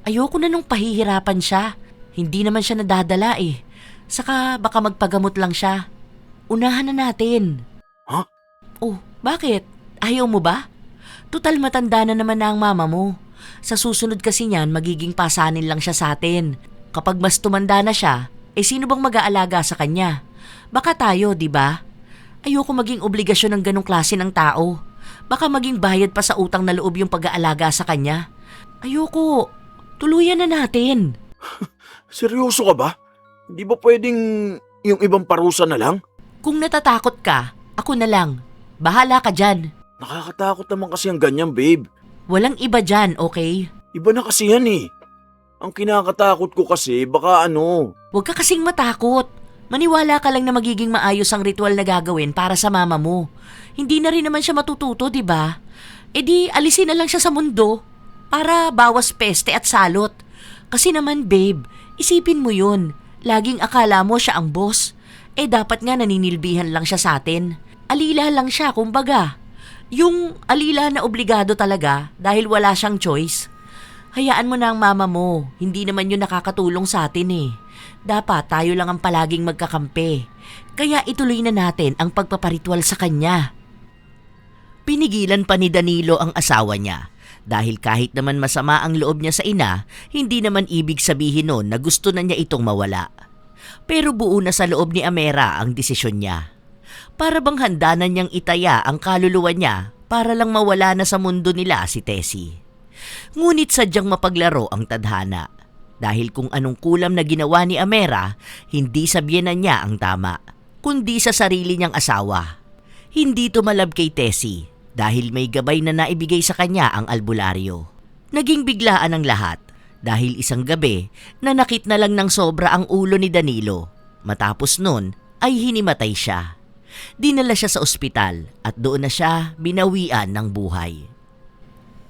Ayoko na nung pahihirapan siya. Hindi naman siya nadadala eh. Saka baka magpagamot lang siya. Unahan na natin. Ha? Oh, bakit? Ayaw mo ba? Tutal matanda na naman na ang mama mo. Sa susunod kasi niyan, magiging pasanin lang siya sa atin. Kapag mas tumanda na siya, sino bang mag-aalaga sa kanya? Baka tayo, di ba? Ayoko maging obligasyon ng ganong klase ng tao. Baka maging bayad pa sa utang na loob yung pag-aalaga sa kanya. Ayoko. Tuluyan na natin. Seryoso ka ba? Di ba pwedeng yung ibang parusa na lang? Kung natatakot ka, ako na lang. Bahala ka dyan. Nakakatakot naman kasi ang ganyan, babe. Walang iba dyan, okay? Iba na kasi yan eh. Ang kinakatakot ko kasi baka Huwag ka kasing matakot. Maniwala ka lang na magiging maayos ang ritual na gagawin para sa mama mo. Hindi na rin naman siya matututo, di ba? E di alisin na lang siya sa mundo para bawas peste at salot. Kasi naman, babe, isipin mo yun. Laging akala mo siya ang boss. Dapat nga naninilbihan lang siya sa atin. Alila lang siya, kumbaga. Yung alila na obligado talaga dahil wala siyang choice. Hayaan mo na ang mama mo. Hindi naman yun nakakatulong sa atin eh. Dapat tayo lang ang palaging magkakampi. Kaya ituloy na natin ang pagpaparitual sa kanya. Pinigilan pa ni Danilo ang asawa niya. Dahil kahit naman masama ang loob niya sa ina, hindi naman ibig sabihin nun na gusto na niya itong mawala. Pero buo na sa loob ni Amera ang desisyon niya. Para bang handa na niyang itaya ang kaluluwa niya para lang mawala na sa mundo nila si Tessie. Ngunit sadyang mapaglaro ang tadhana. Dahil kung anong kulam na ginawa ni Amera, hindi sa biyenan niya ang tama, kundi sa sarili niyang asawa. Hindi tumalab kay Tessie dahil may gabay na naibigay sa kanya ang albularyo. Naging biglaan ang lahat dahil isang gabi nanakit na lang ng sobra ang ulo ni Danilo. Matapos nun ay hinimatay siya. Dinala siya sa ospital at doon na siya binawian ng buhay.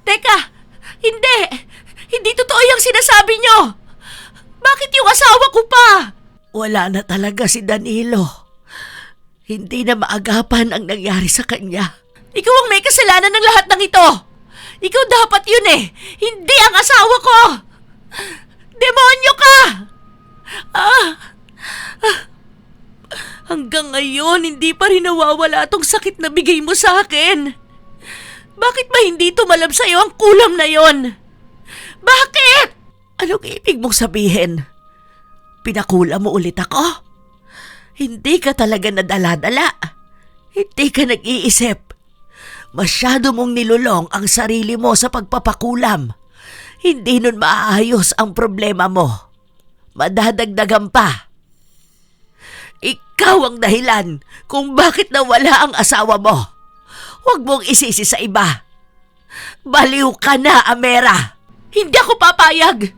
Teka! Hindi! Hindi totoo yung sinasabi niyo! Bakit yung asawa ko pa? Wala na talaga si Danilo. Hindi na maagapan ang nangyari sa kanya. Ikaw ang may kasalanan ng lahat ng ito! Ikaw dapat yun eh! Hindi ang asawa ko! Demonyo ka! Hanggang ngayon, hindi pa rin nawawala tong sakit na bigay mo sa akin. Bakit ba hindi tumalab sa'yo ang kulam na yon? Bakit? Anong ibig mong sabihin? Pinakula mo ulit ako? Hindi ka talaga nadala-dala. Hindi ka nag-iisip. Masyado mong nilulong ang sarili mo sa pagpapakulam. Hindi nun maaayos ang problema mo. Madadagdagan pa. Ikaw ang dahilan kung bakit nawala ang asawa mo. Huwag mong isisi sa iba. Baliw ka na, Amera. Hindi ako papayag!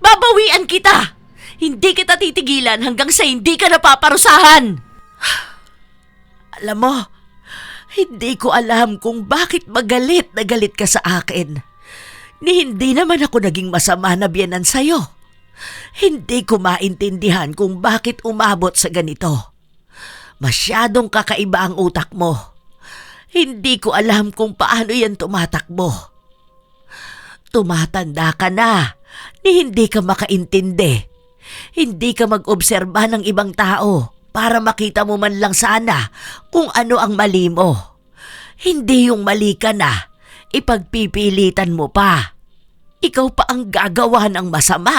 Babawian kita! Hindi kita titigilan hanggang sa hindi ka napaparusahan! Alam mo, hindi ko alam kung bakit magalit na galit ka sa akin. Ni hindi naman ako naging masama na biyenan sa'yo. Hindi ko maintindihan kung bakit umabot sa ganito. Masyadong kakaiba ang utak mo. Hindi ko alam kung paano yan tumatakbo. Tumatanda ka na, ni hindi ka makaintindi. Hindi ka mag-obserba ng ibang tao para makita mo man lang sana kung ano ang mali mo. Hindi yung mali ka na, ipagpipilitan mo pa. Ikaw pa ang gagawa ng masama.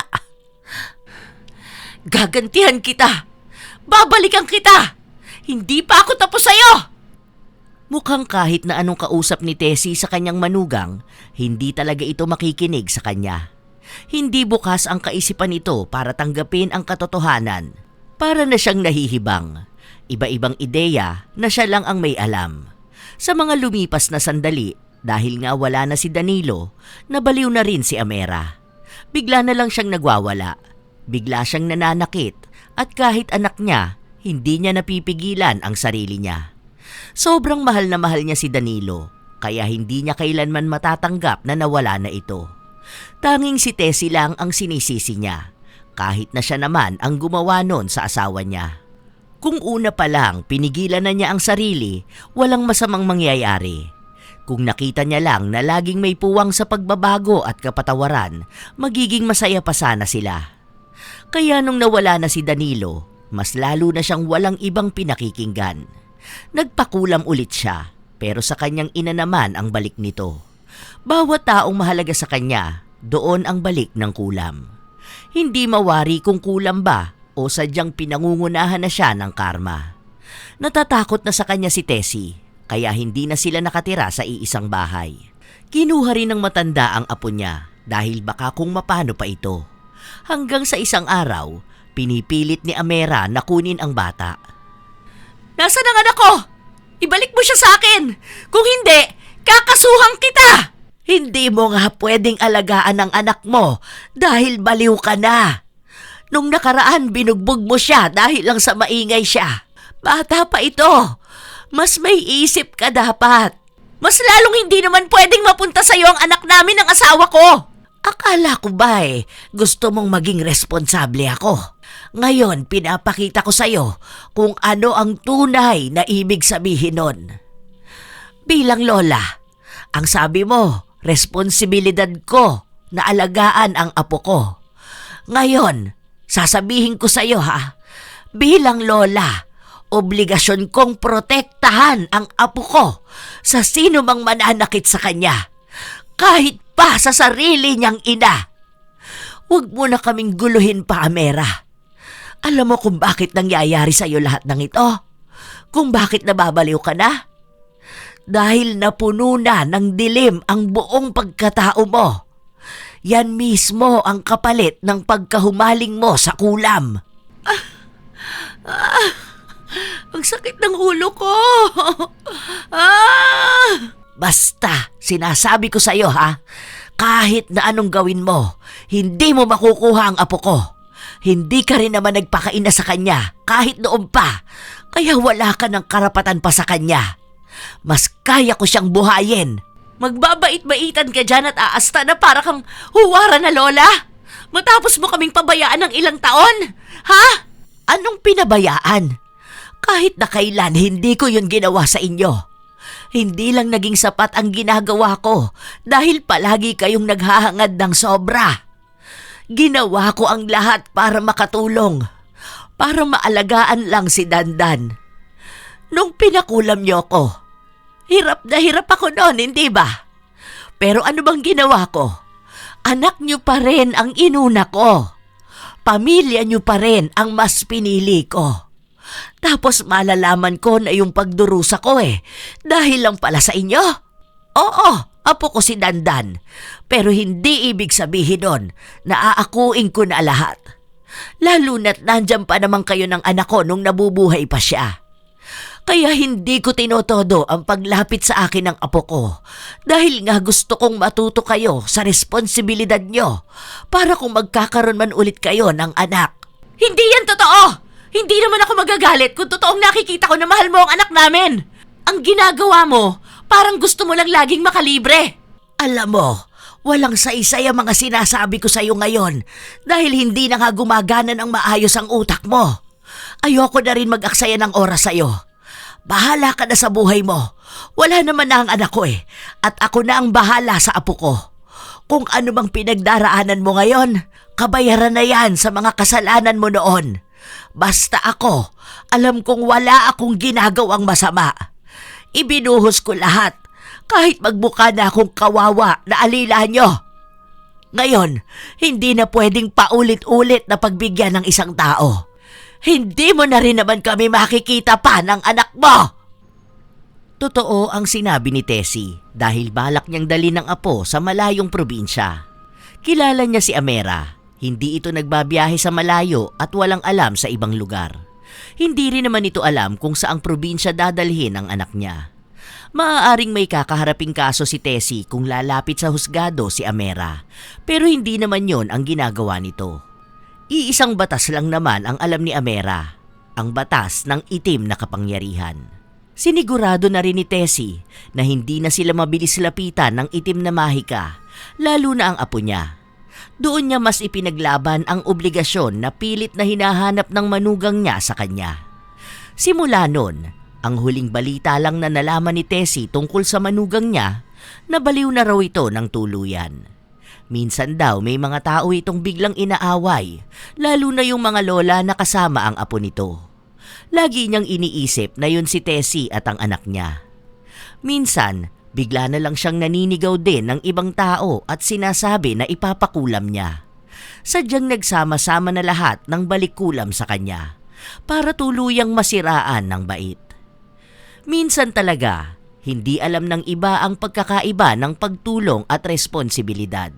Gagantihan kita! Babalikan kita! Hindi pa ako tapos sa'yo! Mukhang kahit na anong kausap ni Tessie sa kanyang manugang, hindi talaga ito makikinig sa kanya. Hindi bukas ang kaisipan nito para tanggapin ang katotohanan. Para na siyang nahihibang. Iba-ibang ideya na siya lang ang may alam. Sa mga lumipas na sandali, dahil nga wala na si Danilo, nabaliw na rin si Amera. Bigla na lang siyang nagwawala. Bigla siyang nananakit at kahit anak niya, hindi niya napipigilan ang sarili niya. Sobrang mahal na mahal niya si Danilo, kaya hindi niya kailanman matatanggap na nawala na ito. Tanging si Tessie lang ang sinisisi niya, kahit na siya naman ang gumawa nun sa asawa niya. Kung una pa lang pinigilan na niya ang sarili, walang masamang mangyayari. Kung nakita niya lang na laging may puwang sa pagbabago at kapatawaran, magiging masaya pa sana sila. Kaya nung nawala na si Danilo, mas lalo na siyang walang ibang pinakikinggan. Nagpakulam ulit siya, pero sa kanyang ina naman ang balik nito. Bawat taong mahalaga sa kanya, doon ang balik ng kulam. Hindi mawari kung kulam ba o sadyang pinangungunahan na siya ng karma. Natatakot na sa kanya si Tessie, kaya hindi na sila nakatira sa iisang bahay. Kinuha rin ng matanda ang apo niya dahil baka kung mapano pa ito. Hanggang sa isang araw, pinipilit ni Amera na kunin ang bata. Nasaan ang anak ko? Ibalik mo siya sa akin! Kung hindi, kakasuhan kita! Hindi mo nga pwedeng alagaan ang anak mo dahil baliw ka na. Nung nakaraan, binugbog mo siya dahil lang sa maingay siya. Bata pa ito. Mas may isip ka dapat. Mas lalong hindi naman pwedeng mapunta sa'yo ang anak namin ng asawa ko! Akala ko ba gusto mong maging responsable ako? Ngayon, pinapakita ko sa'yo kung ano ang tunay na ibig sabihin nun. Bilang lola, ang sabi mo, responsibilidad ko na alagaan ang apo ko. Ngayon, sasabihin ko sa'yo bilang lola, obligasyon kong protektahan ang apo ko sa sino mang mananakit sa kanya, kahit pa sa sarili niyang ina. Huwag mo na kaming guluhin pa, Amera. Alam mo kung bakit nangyayari sa'yo lahat ng ito? Kung bakit nababaliw ka na? Dahil napuno na ng dilim ang buong pagkatao mo. Yan mismo ang kapalit ng pagkahumaling mo sa kulam. Ang sakit ng ulo ko! Basta, sinasabi ko sa'yo kahit na anong gawin mo, hindi mo makukuha ang apo ko. Hindi ka rin naman nagpakaina sa kanya kahit noon pa, kaya wala ka ng karapatan pa sa kanya. Mas kaya ko siyang buhayin. Magbabait-baitan ka dyan at aasta na para kang huwara na lola? Matapos mo kaming pabayaan ng ilang taon? Ha? Anong pinabayaan? Kahit na kailan hindi ko yun ginawa sa inyo. Hindi lang naging sapat ang ginagawa ko dahil palagi kayong naghahangad ng sobra. Ginawa ko ang lahat para makatulong, para maalagaan lang si Dandan. Nung pinakulam niyo ko, hirap na hirap ako noon, hindi ba? Pero ano bang ginawa ko? Anak niyo pa rin ang inuna ko. Pamilya niyo pa rin ang mas pinili ko. Tapos malalaman ko na yung pagdurusa ko dahil lang pala sa inyo. Oo, apo ko si Dandan. Pero hindi ibig sabihin nun na aakuin ko na lahat. Lalo na't nandyan pa naman kayo ng anak ko nung nabubuhay pa siya. Kaya hindi ko tinotodo ang paglapit sa akin ng apo ko dahil nga gusto kong matuto kayo sa responsibilidad nyo para kung magkakaroon man ulit kayo ng anak. Hindi yan totoo! Hindi naman ako magagalit kung totoong nakikita ko na mahal mo ang anak namin. Ang ginagawa mo, parang gusto mo lang laging makalibre. Alam mo, walang saysay ang mga sinasabi ko sa iyo ngayon dahil hindi na nga gumagana ng maayos ang utak mo. Ayoko na rin mag-aksaya ng oras sa iyo. Bahala ka na sa buhay mo. Wala naman na ang anak ko at ako na ang bahala sa apo ko. Kung ano bang pinagdaraanan mo ngayon, kabayaran na yan sa mga kasalanan mo noon. Basta ako, alam kong wala akong ginagawang masama. Ibinuhos ko lahat, kahit magbuka na akong kawawa na alila nyo. Ngayon, hindi na pwedeng paulit-ulit na pagbigyan ng isang tao. Hindi mo na rin naman kami makikita pa ng anak mo. Totoo ang sinabi ni Tessie dahil balak niyang dali ng apo sa malayong probinsya. Kilala niya si Amera. Hindi ito nagbabiyahe sa malayo at walang alam sa ibang lugar. Hindi rin naman ito alam kung saang probinsya dadalhin ang anak niya. Maaaring may kakaharaping kaso si Tessie kung lalapit sa husgado si Amera, pero hindi naman yon ang ginagawa nito. Iisang batas lang naman ang alam ni Amera, ang batas ng itim na kapangyarihan. Sinigurado na rin ni Tessie na hindi na sila mabilis lapitan ng itim na mahika, lalo na ang apo niya. Doon niya mas ipinaglaban ang obligasyon na pilit na hinahanap ng manugang niya sa kanya. Simula noon, ang huling balita lang na nalaman ni Tessie tungkol sa manugang niya, nabaliw na raw ito ng tuluyan. Minsan daw may mga tao itong biglang inaaway, lalo na yung mga lola na kasama ang apo nito. Lagi niyang iniisip na yun si Tessie at ang anak niya. Minsan, bigla na lang siyang naninigaw din ng ibang tao at sinasabi na ipapakulam niya. Sadyang nagsama-sama na lahat ng balikulam sa kanya para tuluyang masiraan ng bait. Minsan talaga, hindi alam ng iba ang pagkakaiba ng pagtulong at responsibilidad.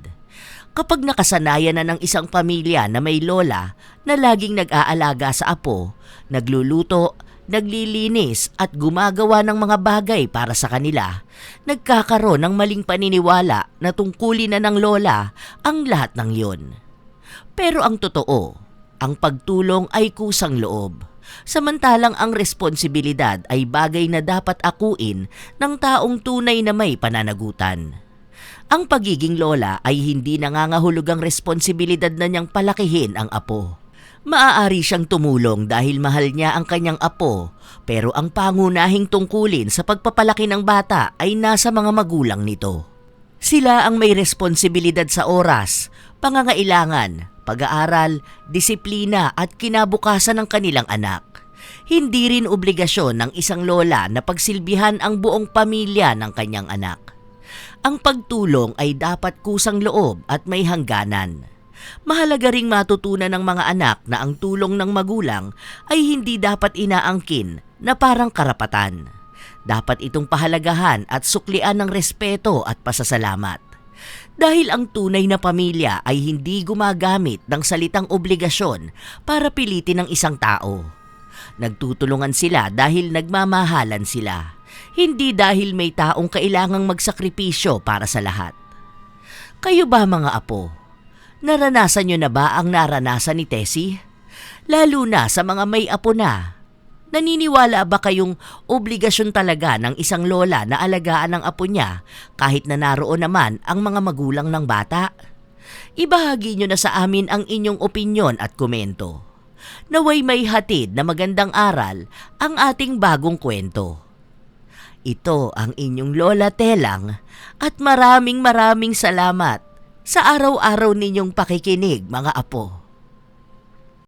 Kapag nakasanayan na ng isang pamilya na may lola na laging nag-aalaga sa apo, nagluluto, naglilinis at gumagawa ng mga bagay para sa kanila, nagkakaroon ng maling paniniwala na tungkulin na ng lola ang lahat ng yon. Pero ang totoo, ang pagtulong ay kusang loob, samantalang ang responsibilidad ay bagay na dapat akuin ng taong tunay na may pananagutan. Ang pagiging lola ay hindi nangangahulugang responsibilidad na niyang palakihin ang apo. Maaari siyang tumulong dahil mahal niya ang kanyang apo, pero ang pangunahing tungkulin sa pagpapalaki ng bata ay nasa mga magulang nito. Sila ang may responsibilidad sa oras, pangangailangan, pag-aaral, disiplina at kinabukasan ng kanilang anak. Hindi rin obligasyon ng isang lola na pagsilbihan ang buong pamilya ng kanyang anak. Ang pagtulong ay dapat kusang loob at may hangganan. Mahalaga ring matutunan ng mga anak na ang tulong ng magulang ay hindi dapat inaangkin na parang karapatan. Dapat itong pahalagahan at suklian ng respeto at pasasalamat. Dahil ang tunay na pamilya ay hindi gumagamit ng salitang obligasyon para pilitin ng isang tao. Nagtutulungan sila dahil nagmamahalan sila, hindi dahil may taong kailangang magsakripisyo para sa lahat. Kayo ba mga apo? Naranasan niyo na ba ang naranasan ni Tessie? Lalo na sa mga may apo na. Naniniwala ba kayong obligasyon talaga ng isang lola na alagaan ang apo niya kahit na naroon naman ang mga magulang ng bata? Ibahagi niyo na sa amin ang inyong opinyon at komento. Naway may hatid na magandang aral ang ating bagong kwento. Ito ang inyong Lola Telang at maraming salamat sa araw-araw ninyong pakikinig, mga apo.